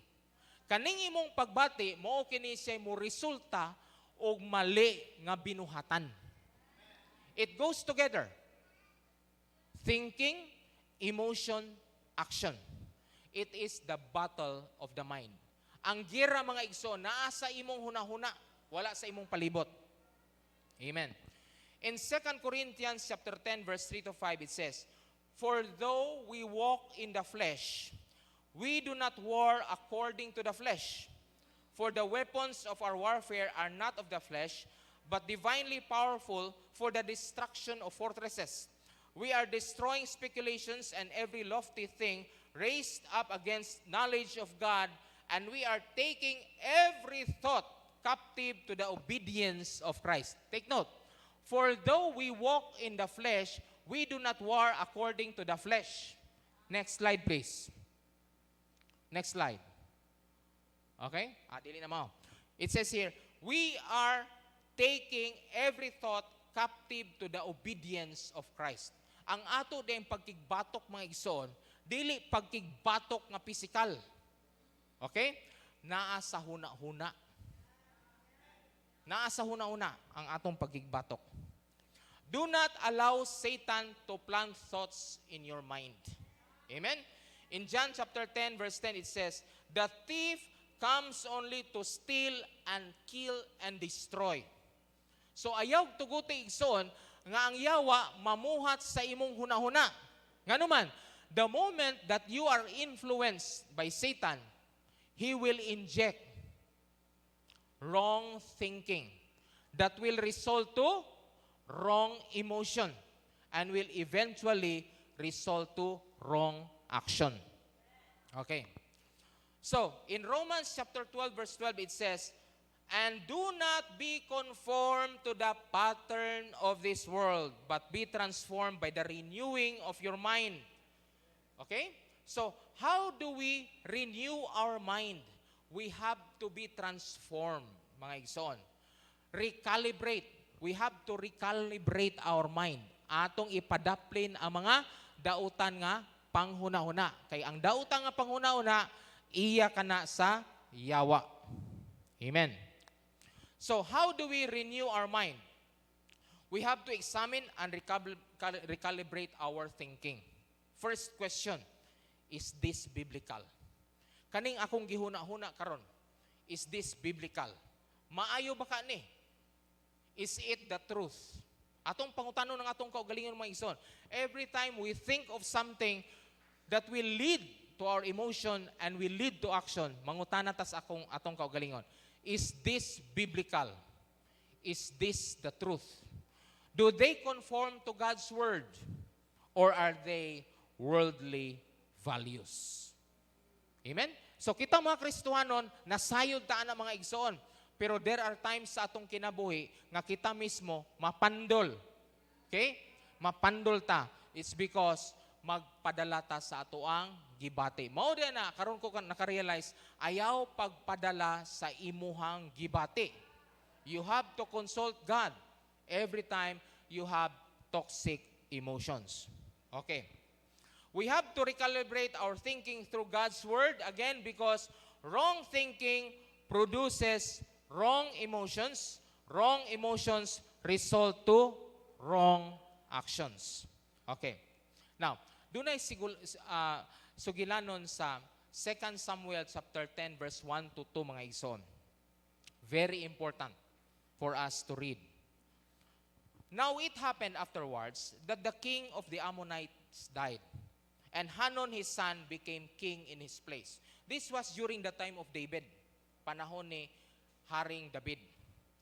Kaning imong pagbati, mao kini siya mo resulta og mali nga binuhatan. It goes together. Thinking, emotion, action. It is the battle of the mind. Ang gira mga igsoon, naa sa imong hunahuna, wala sa imong palibot. Amen. In 2 Corinthians chapter 10 verse 3 to 5 it says, for though we walk in the flesh, we do not war according to the flesh. For the weapons of our warfare are not of the flesh, but divinely powerful for the destruction of fortresses. We are destroying speculations and every lofty thing raised up against knowledge of God, and we are taking every thought captive to the obedience of Christ. Take note. For though we walk in the flesh, we do not war according to the flesh. Next slide, please. Next slide. Okay? Dili na mo. It says here, we are taking every thought captive to the obedience of Christ. Ang ato din pagkigbatok mga igsoon, dili pagkigbatok nga physical. Okay? Naa sa huna-huna. Naa sa huna-huna ang atong pagkigbatok. Do not allow Satan to plant thoughts in your mind. Amen? In John chapter 10 verse 10 it says, the thief comes only to steal and kill and destroy. So ayaw tuguti igsoon nga ang yawa mamuhat sa imong hunahuna. Nganuman, the moment that you are influenced by Satan, he will inject wrong thinking that will result to wrong emotion and will eventually result to wrong action. Okay. So, in Romans chapter 12 verse 12 it says, "And do not be conformed to the pattern of this world, but be transformed by the renewing of your mind." Okay? So, how do we renew our mind? We have to be transformed, mga igsoon. Recalibrate. We have to recalibrate our mind. Atong ipadaplin ang mga dautan nga panghuna-huna. Kay ang dautan nga panghuna-huna, iya ka na sa yawa. Amen. So, how do we renew our mind? We have to examine and recalibrate our thinking. First question, is this biblical? Kaning akong gihuna-huna karon, is this biblical? Maayo ba ka ni? Is it the truth? Atong pangutanon ng atong kaugalingon mga igsoon. Every time we think of something that will lead to our emotion and will lead to action, mangutana tas atong kaugalingon. Is this biblical? Is this the truth? Do they conform to God's word? Or are they worldly values? Amen? So kita mga Kristohanon, nasayod taan ang mga igsoon. Pero there are times sa atong kinabuhi nga kita mismo mapandol. Okay? Mapandol ta. It's because magpadala ta sa ato ang gibati. Mao din na, karon ko nakarealize, ayaw pagpadala sa imuhang gibati. You have to consult God every time you have toxic emotions. Okay. We have to recalibrate our thinking through God's word, again, because wrong thinking produces wrong emotions. Wrong emotions result to wrong actions. Okay. Now, dunay sugilanon sa 2 Samuel chapter 10 verse 1 to 2 mga igsoon. Very important for us to read. Now it happened afterwards that the king of the Ammonites died, and Hanun his son became king in his place. This was during the time of David, panahon ni Haring David.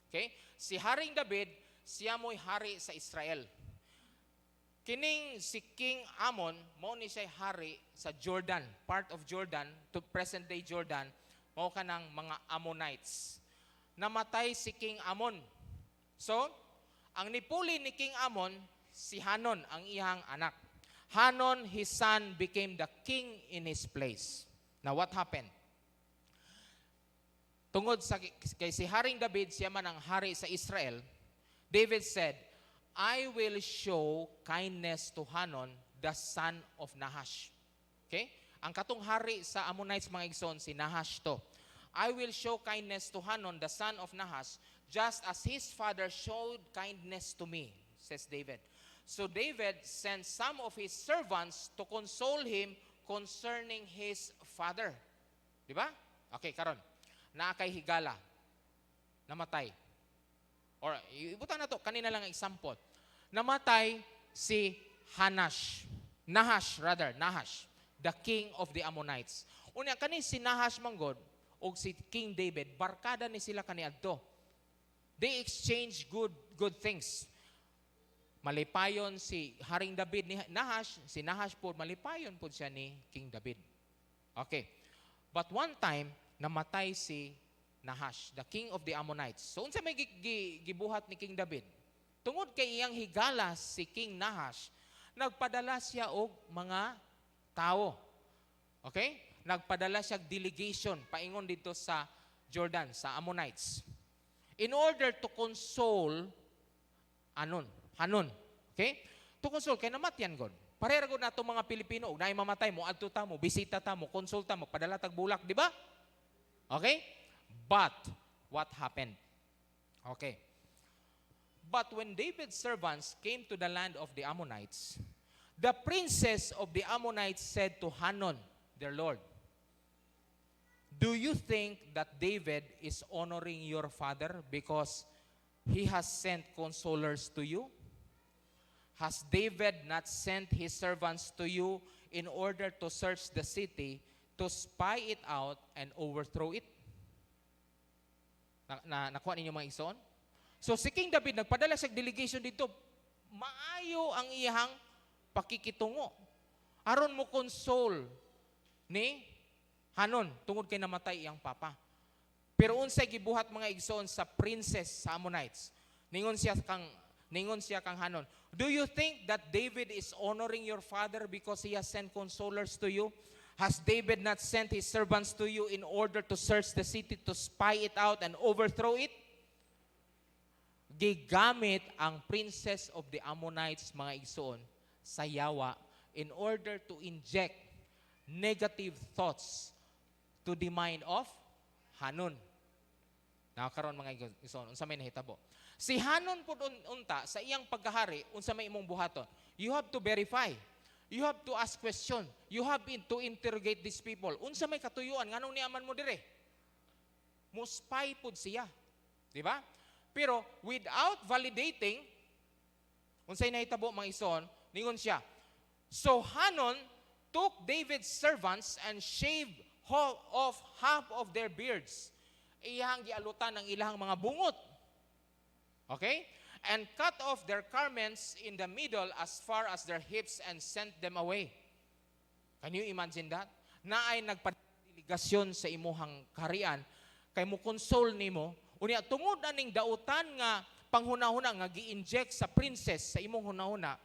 Okay? Si Haring David, siya mo'y hari sa Israel. Kining si King Ammon, mao ni siya hari sa Jordan, part of Jordan, to present day Jordan, mao kanang mga Ammonites. Namatay si King Ammon. So, ang nipuli ni King Ammon, si Hanun, ang iyang anak. Hanun, his son, became the king in his place. Now, what happened? Tungod sa kay si Haring David, siya man ang hari sa Israel, David said, I will show kindness to Hanun, the son of Nahash. Okay? Ang katong hari sa Ammonites mga igsoon, si Nahash to. I will show kindness to Hanun, the son of Nahash, just as his father showed kindness to me, says David. So David sent some of his servants to console him concerning his father. Di ba? Okay, karon. Na kay higala. Namatay. Or, ibutan na to, kanina lang ang example. Namatay si Nahash, the king of the Ammonites. Unya, kani si Nahash manggod, o si King David, barkada ni sila kaniadto. They exchange good things. Malipayon si Haring David ni Nahash, si Nahash po, malipayon po siya ni King David. Okay. But one time, namatay si Nahash, the king of the Ammonites. So, unsa may gibuhat ni King David? Tungod kay iyang higala si King Nahash, nagpadala siya og mga tao. Okay? Nagpadala siya delegation paingon dito sa Jordan, sa Ammonites. In order to console Hanun. Okay? To console, kay namatyan God. Pareha gud nato mga Pilipino, ug naay mamatay mo, adto ta mo, bisita ta mo, konsulta mo, padala tag bulak, di ba? Okay? But, what happened? Okay. But when David's servants came to the land of the Ammonites, the princess of the Ammonites said to Hanun, their lord, do you think that David is honoring your father because he has sent consolers to you? Has David not sent his servants to you in order to search the city, to spy it out and overthrow it? Nakuha ninyo mga igsoon? So si King David, nagpadala sa delegation dito, maayo ang iyang pakikitungo. Aron mo console ni Hanon, tungod kay namatay iyang papa. Pero unsay gibuhat mga igsoon sa princess sa Ammonites. Ningon siya kang Hanon, do you think that David is honoring your father because he has sent consolers to you? Has David not sent his servants to you in order to search the city, to spy it out and overthrow it? Gigamit ang princess of the Ammonites, mga igsoon, sa yawa in order to inject negative thoughts to the mind of Hanun. Nakakaroon mga igsoon, unsa may nahitabo. Si Hanun po unta sa iyang pagkahari, unsa may imong buhaton. You have to verify. You have to ask question. You have to interrogate these people. Unsa may katuyuan nganong niaman mo dire? Mo spy pud siya. Di ba? Pero without validating, unsay nahitabo mga igsoon, ningon siya, so Hanun took David's servants and shaved off half of their beards. Iyang gialutan ang ilang mga bungot. Okay? And cut off their garments in the middle as far as their hips and sent them away. Can you imagine that? Naay nagpadelegasyon sa imuhang kaharian kay mo console nimo, unya tungod aning dautan nga panghunahuna nga gi-inject sa princess sa imong hunahuna.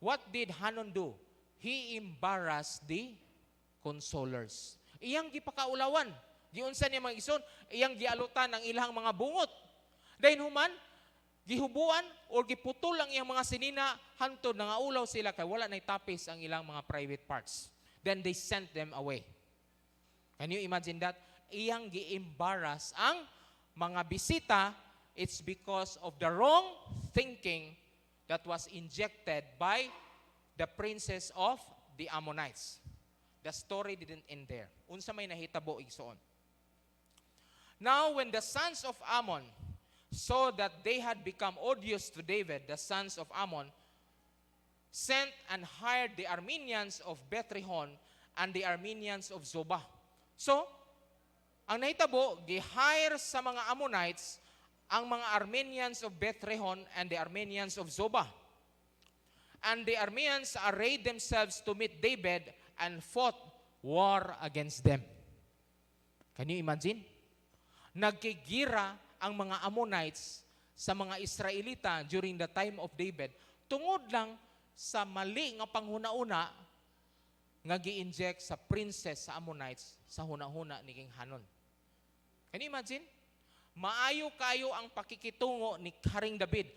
What did Hanun do? He embarrassed the consolers. Iyang gipakaulawan. Giunsa niya mga igsoon, iyang gialutan ang ilang mga bungot. Dayon human, gihubuan o giputol ang iyang mga sinina, hantod nangaulaw sila kay wala nay tapis ang ilang mga private parts. Then they sent them away. Can you imagine that? Iyang gi-embarrass ang mga bisita. It's because of the wrong thinking that was injected by the princess of the Ammonites. The story didn't end there. Unsa may nahitabo igsoon. Now when the sons of Ammon saw that they had become odious to David, the sons of Ammon sent and hired the Arameans of Beth-rehob and the Arameans of Zobah. So, ang nahitabo, gi-hire sa mga Ammonites ang mga Arameans of Beth-rehob and the Arameans of Zobah. And the Arameans arrayed themselves to meet David and fought war against them. Can you imagine? Nagkigira ang mga Ammonites sa mga Israelita during the time of David tungod lang sa mali nga panghuna-una nga gi-inject sa princess sa Ammonites sa huna-huna ni King Hanun. Can you imagine? Maayo kayo ang pakikitungo ni Haring David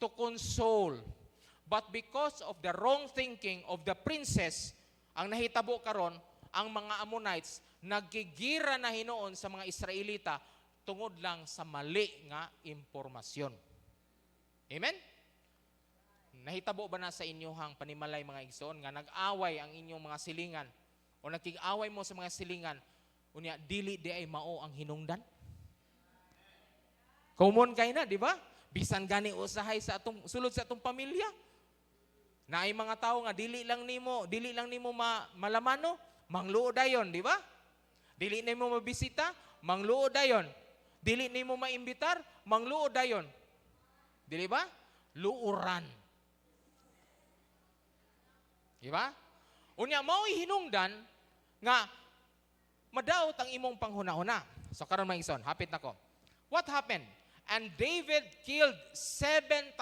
to console. But because of the wrong thinking of the princess, ang nahitabo karon, ang mga Ammonites naggigira na hinoon sa mga Israelita tungod lang sa mali nga impormasyon. Amen? Nahitabo ba na sa inyohang panimalay mga igsoon nga nag-away ang inyong mga silingan o nakig-away mo sa mga silingan unya dili di ay mao ang hinungdan? Common kay na, di ba? Bisan gani usahay sa atong sulod sa atong pamilya. Naay mga tao nga dili lang nimo malamano, mangluod dayon, di ba? Dili nimo mabisita, mangluod dayon. Dili nimo maimbitar, mangluod dayon. Dili ba? Luuran. Di ba? Unya mao'y hinungdan nga madaot ang imong panghuna-huna. So karon mga igsoon, hapit nako. What happened? And David killed 7,000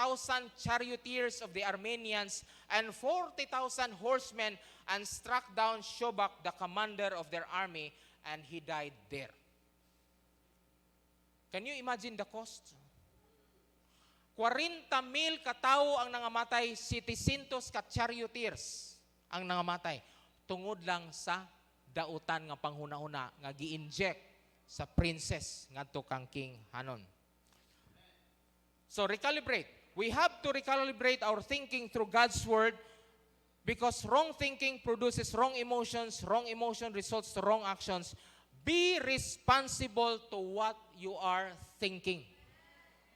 charioteers of the Arameans and 40,000 horsemen and struck down Shobak, the commander of their army, and he died there. Can you imagine the cost? 40,000 katao ang nangamatay, 700 ka charioteers ang nangamatay tungod lang sa dautan nga panghuna-huna nga gi-inject sa princess ngadto kang King Hanun. So recalibrate. We have to recalibrate our thinking through God's word because wrong thinking produces wrong emotions results to wrong actions. Be responsible to what you are thinking.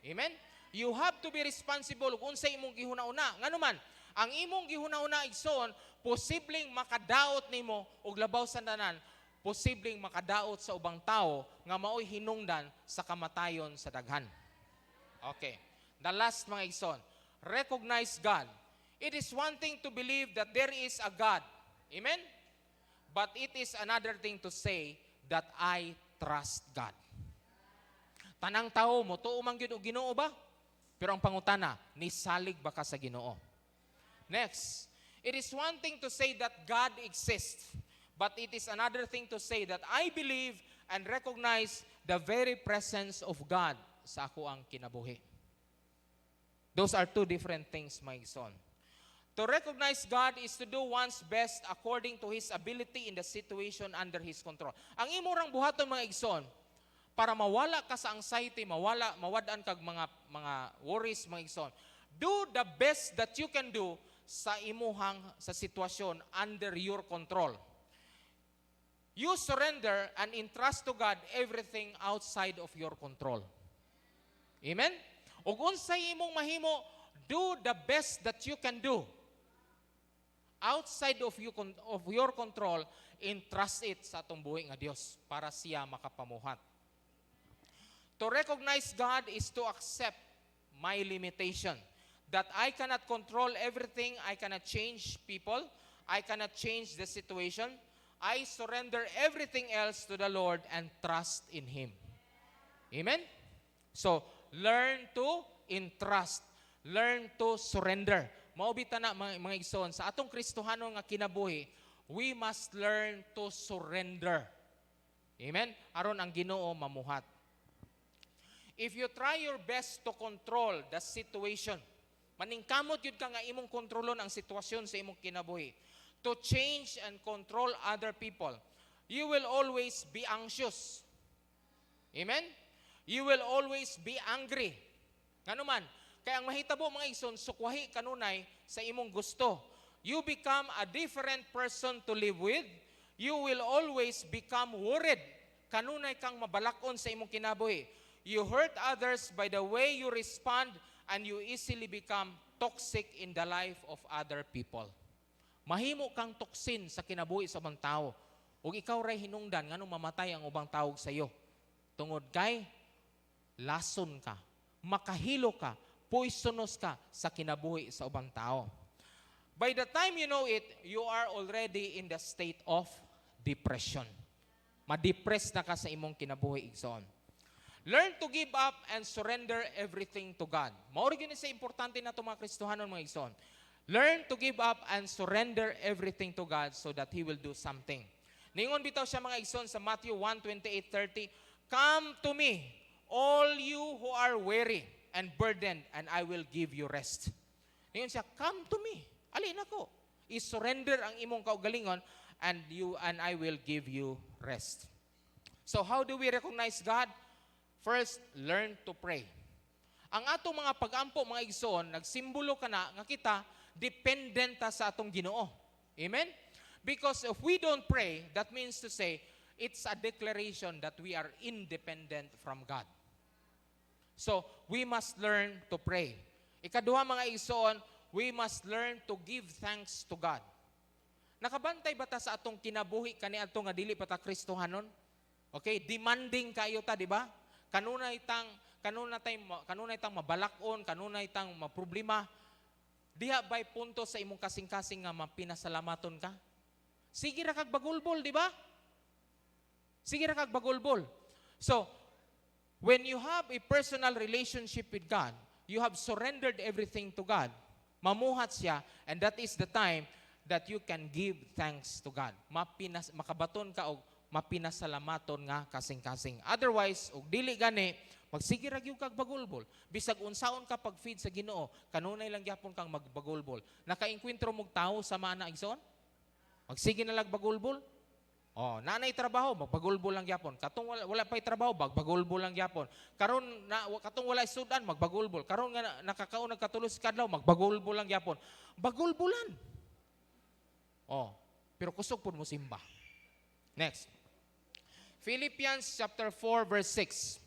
Amen? You have to be responsible kung sa imong gihuna-una. Nganuman, ang imong gihuna-una igsoon, posibleng makadaot nimo og labaw sa tanan, posibleng makadaot sa ubang tao nga maoy hinungdan sa kamatayon sa daghan. Okay. The last mga igsoon, recognize God. It is one thing to believe that there is a God. Amen? But it is another thing to say that I trust God. Tanang tao mo, tuo man gyud og Ginoo ba? Pero ang pangutana, nisalig ba ka sa Ginoo? Next, it is one thing to say that God exists, but it is another thing to say that I believe and recognize the very presence of God sa ako ang kinabuhi. Those are two different things, my son. To recognize God is to do one's best according to His ability in the situation under His control. Ang imurang buhaton mga igsoon, para mawala ka sa anxiety, mawadaan kag mga worries mga igsoon, do the best that you can do sa imuhang sa sitwasyon under your control. You surrender and entrust to God everything outside of your control. Amen? Ug unsay imong mahimo, do the best that you can do. Outside of your control, entrust it sa atong buhi nga Dios para siya makapamuhat. To recognize God is to accept my limitation. That I cannot control everything, I cannot change people, I cannot change the situation. I surrender everything else to the Lord and trust in Him. Amen? So, learn to entrust. Learn to surrender. Maubita na mga igsoon, sa atong Kristohanon nga kinabuhi, we must learn to surrender. Amen? Aron ang Ginoo mamuhat. If you try your best to control the situation, maningkamot yun ka nga imong kontrolon ang sitwasyon sa imong kinabuhi, to change and control other people, you will always be anxious. Amen? You will always be angry. Nganuman, kaya ang mahitabo mga igsoon, sukwahi kanunay sa imong gusto. You become a different person to live with. You will always become worried. Kanunay kang mabalakon sa imong kinabuhi. You hurt others by the way you respond, and you easily become toxic in the life of other people. Mahimo kang toksin sa kinabuhi sa ubang tao. Ug ikaw ray hinungdan nganong mamatay ang ubang tao sa iyo. Tungod kay lason ka, makahilo ka, poisonous ka sa kinabuhi sa ubang tao. By the time you know it, you are already in the state of depression. Ma-depress na ka sa imong kinabuhi igsoon. Learn to give up and surrender everything to God. Maori gyud sa importante na mga Kristohanon mga igsoon. Learn to give up and surrender everything to God so that He will do something. Ningon bitaw siya mga igsoon sa Matthew 1:28-30, "Come to me, all you who are weary and burdened, and I will give you rest." Ningon siya, "Come to me." Alin ako. I-surrender ang imong kaugalingon and I will give you rest. So how do we recognize God? First, learn to pray. Ang atong mga pag-ampo, mga igsoon, nagsimbolo ka na nga kita, dependent ta sa atong Ginoo. Amen? Because if we don't pray, that means to say, it's a declaration that we are independent from God. So, we must learn to pray. Ikaduha, mga igsoon, we must learn to give thanks to God. Nakabantay ba ta sa atong kinabuhi kani adto nga dili pa ta Kristohanon? Okay, demanding kayo ta, di ba? Kanunay tang mabalakon, kanunay tang maproblema. Diha ba'y punto sa imong kasing-kasing nga mapinasalamaton ka? Sige ra kag bagulbol, di ba? Sige ra kag bagulbol. So, when you have a personal relationship with God, you have surrendered everything to God. Mamuhat siya, and that is the time that you can give thanks to God. Makabaton ka og mapinasalamaton nga kasing-kasing. Otherwise, og dili gani, magsige ra gyud kag bagulbol. Bisag unsaon ka pag-feed sa Ginoo, kanunay lang gyapon kang magbagulbol. Nakaengkwentro mog tawo sa mana igsoon? Magsige na lang bagulbol. Oh, nanay trabaho, magbagulbol lang gyapon. Katong wala pay trabaho, magbagulbol lang gyapon. Karon katong wala sudan, magbagulbol. Karon nga nakakaon nagkatulos kadlaw, magbagulbol lang gyapon. Bagulbulan. Oh, pero kusog pud mo simba. Next. Philippians chapter 4 verse 6.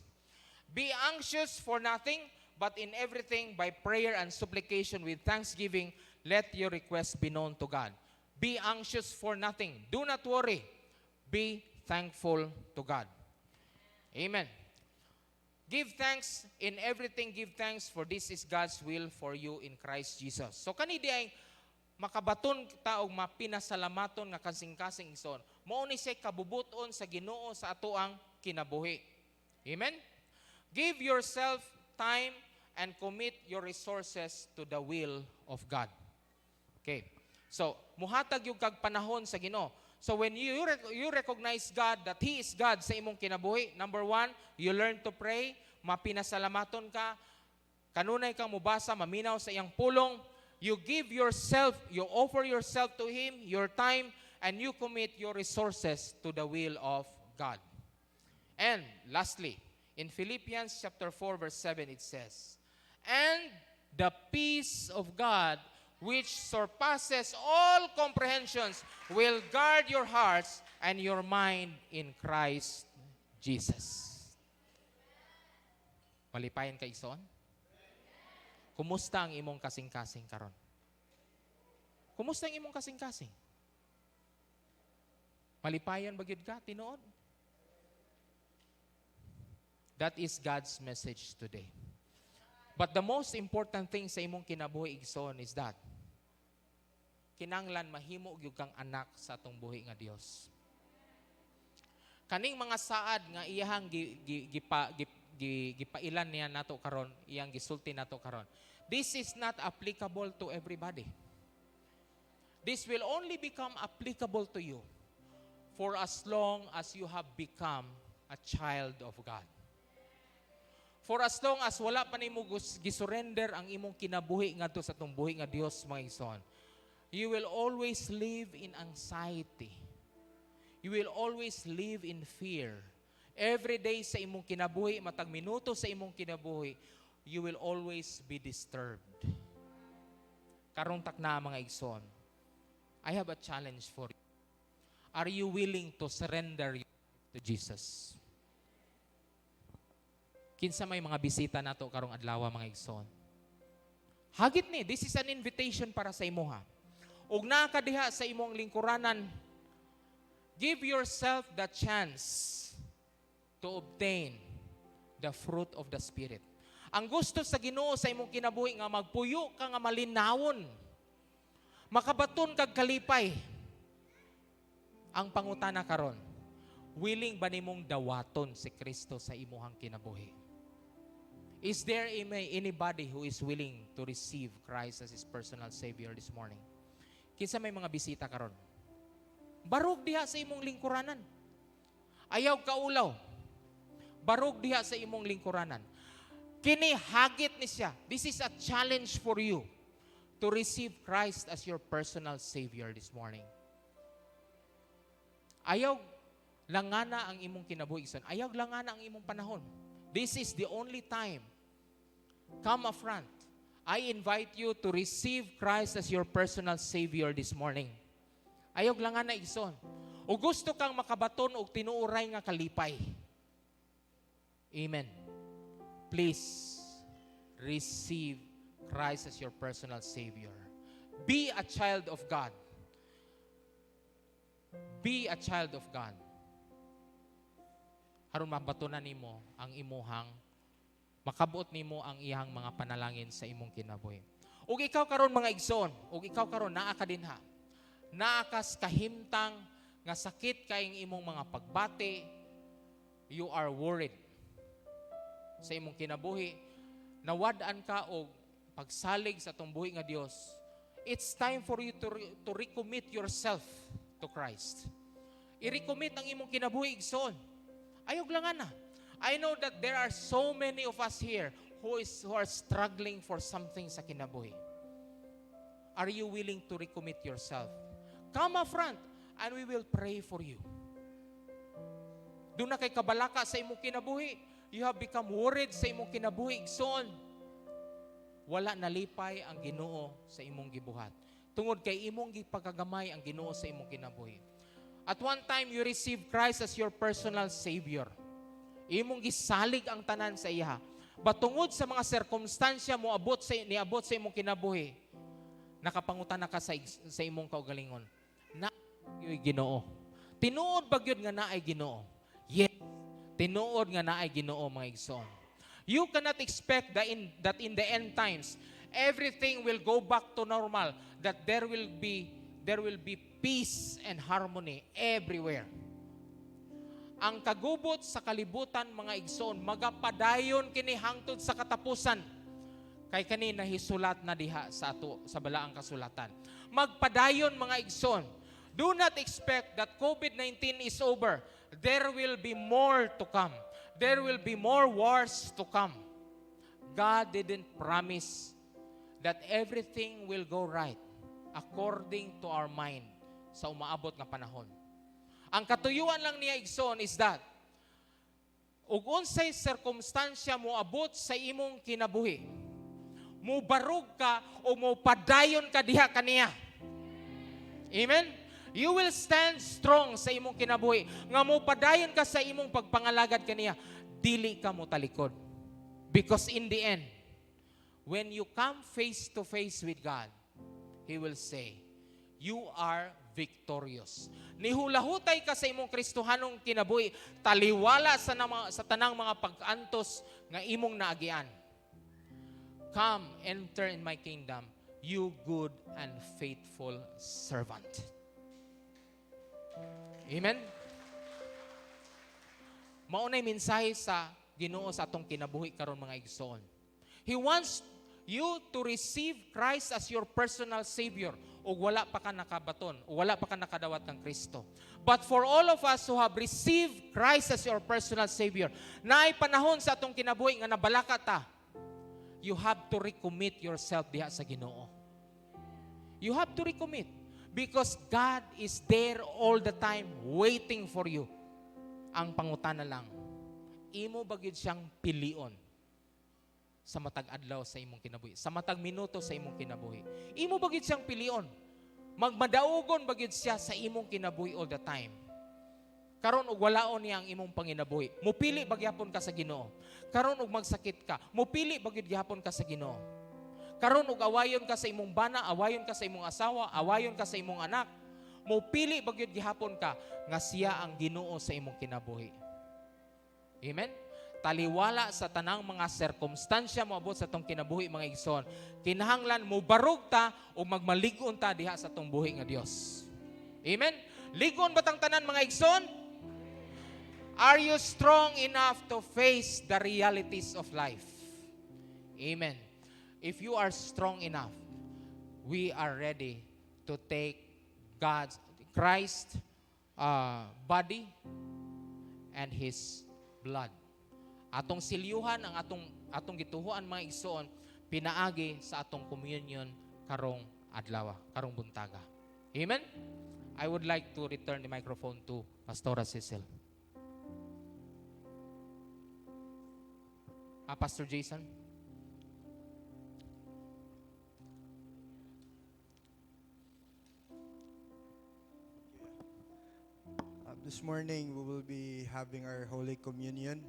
Be anxious for nothing, but in everything by prayer and supplication with thanksgiving, let your requests be known to God. Be anxious for nothing. Do not worry. Be thankful to God. Amen. Give thanks in everything, give thanks, for this is God's will for you in Christ Jesus. So kani di ay makabaton ta og mapinasalamaton nga kasing-kasing igsoon. Mao ni say kabubuton sa Ginoo sa ato ang kinabuhi. Amen. Give yourself time and commit your resources to the will of God. Okay. So, muhatag yung kag panahon sa Ginoo. So when you recognize God, that He is God sa imong kinabuhi, number 1, you learn to pray, mapinasalamaton ka, kanunay kang mubasa, maminaw sa iyang pulong, you give yourself, you offer yourself to Him, your time, and you commit your resources to the will of God. And lastly, in Philippians chapter 4 verse 7 it says, and the peace of God which surpasses all comprehensions will guard your hearts and your mind in Christ Jesus. Malipayan ka igsoon? Kumusta ang imong kasing-kasing karon? Kumusta ang imong kasing-kasing? Malipayan ba gyud ka tinuod? That is God's message today. But the most important thing sa imong kinabuhi igsoon is that kinanglan mahimo gyud kang anak sa atong buhi nga Dios. Kaning mga saad nga iyang gipailan niya nato karon, iyang gisulti nato karon. This is not applicable to everybody. This will only become applicable to you for as long as you have become a child of God. For as long as wala pa nimo gisurrender ang imong kinabuhi ngadto sa atong buhi nga Dios, mga igsoon, you will always live in anxiety. You will always live in fear. Every day sa imong kinabuhi, matag minuto sa imong kinabuhi, you will always be disturbed. Karong takna mga igsoon, I have a challenge for you. Are you willing to surrender to Jesus? Kinsa may mga bisita nato karong adlaw mga igsoon. Hagit ni, this is an invitation para sa imuha. Ug naa ka diha sa imong lingkuranan, give yourself the chance to obtain the fruit of the Spirit. Ang gusto sa Ginoo sa imong kinabuhi nga magpuyo ka nga malinawon, makabaton kag kalipay. Ang pangutana karon, willing ba nimong dawaton si Kristo sa imuhang kinabuhi? Is there anybody who is willing to receive Christ as his personal Savior this morning? Kinsa may mga bisita karon? Barog diha sa imong lingkuranan. Ayaw kaulaw. Barog diha sa imong lingkuranan. Kini hagit ni siya. This is a challenge for you to receive Christ as your personal Savior this morning. Ayaw langana ang imong kinabuhi. Ayaw langana ang imong panahon. This is the only time. Come up front. I invite you to receive Christ as your personal Savior this morning. Ayaw langana igsoon. O gusto kang makabaton og tinuoray nga kalipay. Amen. Please receive Christ as your personal Savior. Be a child of God. Be a child of God. Aron mabatunan nimo ang imuhang, makabuot nimo ang iyang mga panalangin sa imong kinabuhi. Ug ikaw karon mga igsoon, ug ikaw karon naa ka dinha. Naa kas kahimtang nga sakit kayong imong mga pagbati, you are worried sa imong kinabuhi, nawad-an ka og pagsalig sa atong buhi nga Dios. It's time for you to recommit yourself to Christ. I-recommit ang imong kinabuhi igsoon. Ayog lang na. I know that there are so many of us here who are struggling for something sa kinabuhi. Are you willing to recommit yourself? Come up front and we will pray for you. Doon na kay kabalaka sa imong kinabuhi. You have become worried sa imong kinabuhi igsoon. Wala nalipay ang Ginoo sa imong gibuhat. Tungod kay imong gipagagamay ang Ginoo sa imong kinabuhi. At one time, you receive Christ as your personal Savior. Imong gisalig ang tanan sa iya. Batungod sa mga sirkumstansya mo niabot sa imong kinabuhi, nakapangutan na ka sa imong kaugalingon. Na yo'y Ginoo. Tinuod ba gyud nga naay Ginoo? Yes. Tinuod nga naay Ginoo, mga igsoon. You cannot expect that in the end times everything will go back to normal, that there will be peace and harmony everywhere. Ang kagubot sa kalibutan, mga igsoon, magapadayon kini hangtod sa katapusan. Kay kanina hisulat na diha sa balaang kasulatan. Magpadayon, mga igsoon. Do not expect that COVID-19 is over. There will be more to come. There will be more wars to come. God didn't promise that everything will go right according to our mind sa umaabot nga panahon. Ang katuyuan lang niya, igsoon, is that ug unsay sirkumstansya mo abot sa imong kinabuhi, mo barog ka o mo padayon ka diha kaniya. Amen? You will stand strong sa imong kinabuhi. Nga mo padayon ka sa imong pagpangalagad kaniya, dili ka mo talikod. Because in the end, when you come face to face with God, He will say, you are victorious. Nihulahutay ka sa imong Kristohanong kinabuhi, taliwala sa tanang mga pag-antos nga imong naagian. Come, enter in my kingdom, you good and faithful servant. Amen? Maunay mensahe sa Ginoo sa atong kinabuhi karon, mga igsoon. He wants you to receive Christ as your personal Savior, o wala pa ka nakabaton, o wala pa ka nakadawat ng Kristo. But for all of us who have received Christ as your personal Savior, naay panahon sa atong kinabuhi nga nabalaka ta, you have to recommit yourself diha sa Ginoo. You have to recommit. Because God is there all the time waiting for you. Ang pangutana lang, imo ba gyud siyang pilion sa matag adlaw sa imong kinabuhi, sa matag minuto sa imong kinabuhi? Imo ba gyud siyang pilion? Magmadaugon ba gyud siya sa imong kinabuhi all the time? Karon ug walaon niya ang imong panginabuhi, mupili ba gyapon ka sa Ginoo? Karon ug magsakit ka, mupili ba gyud gyapon ka sa Ginoo? Karon ug awayon ka sa imong bana, awayon ka sa imong asawa, awayon ka sa imong anak, mupili ba gyud gihapon ka nga siya ang Ginoo sa imong kinabuhi? Amen? Taliwala sa tanang mga sirkumstansya mo abot sa tong kinabuhi, mga igsoon, kinahanglan mo barog ta o magmalig-on ta diha sa tong buhi nga Dios. Amen? Ligon ba tang tanan, mga igsoon? Are you strong enough to face the realities of life? Amen. If you are strong enough, we are ready to take Christ's body and His blood. Atong silyuhan ang atong gituhuan, mga igsoon, pinaagi sa atong communion karong adlaw, karong buntaga. Amen? I would like to return the microphone to Pastora Cecil. Pastor Jason. This morning we will be having our Holy Communion.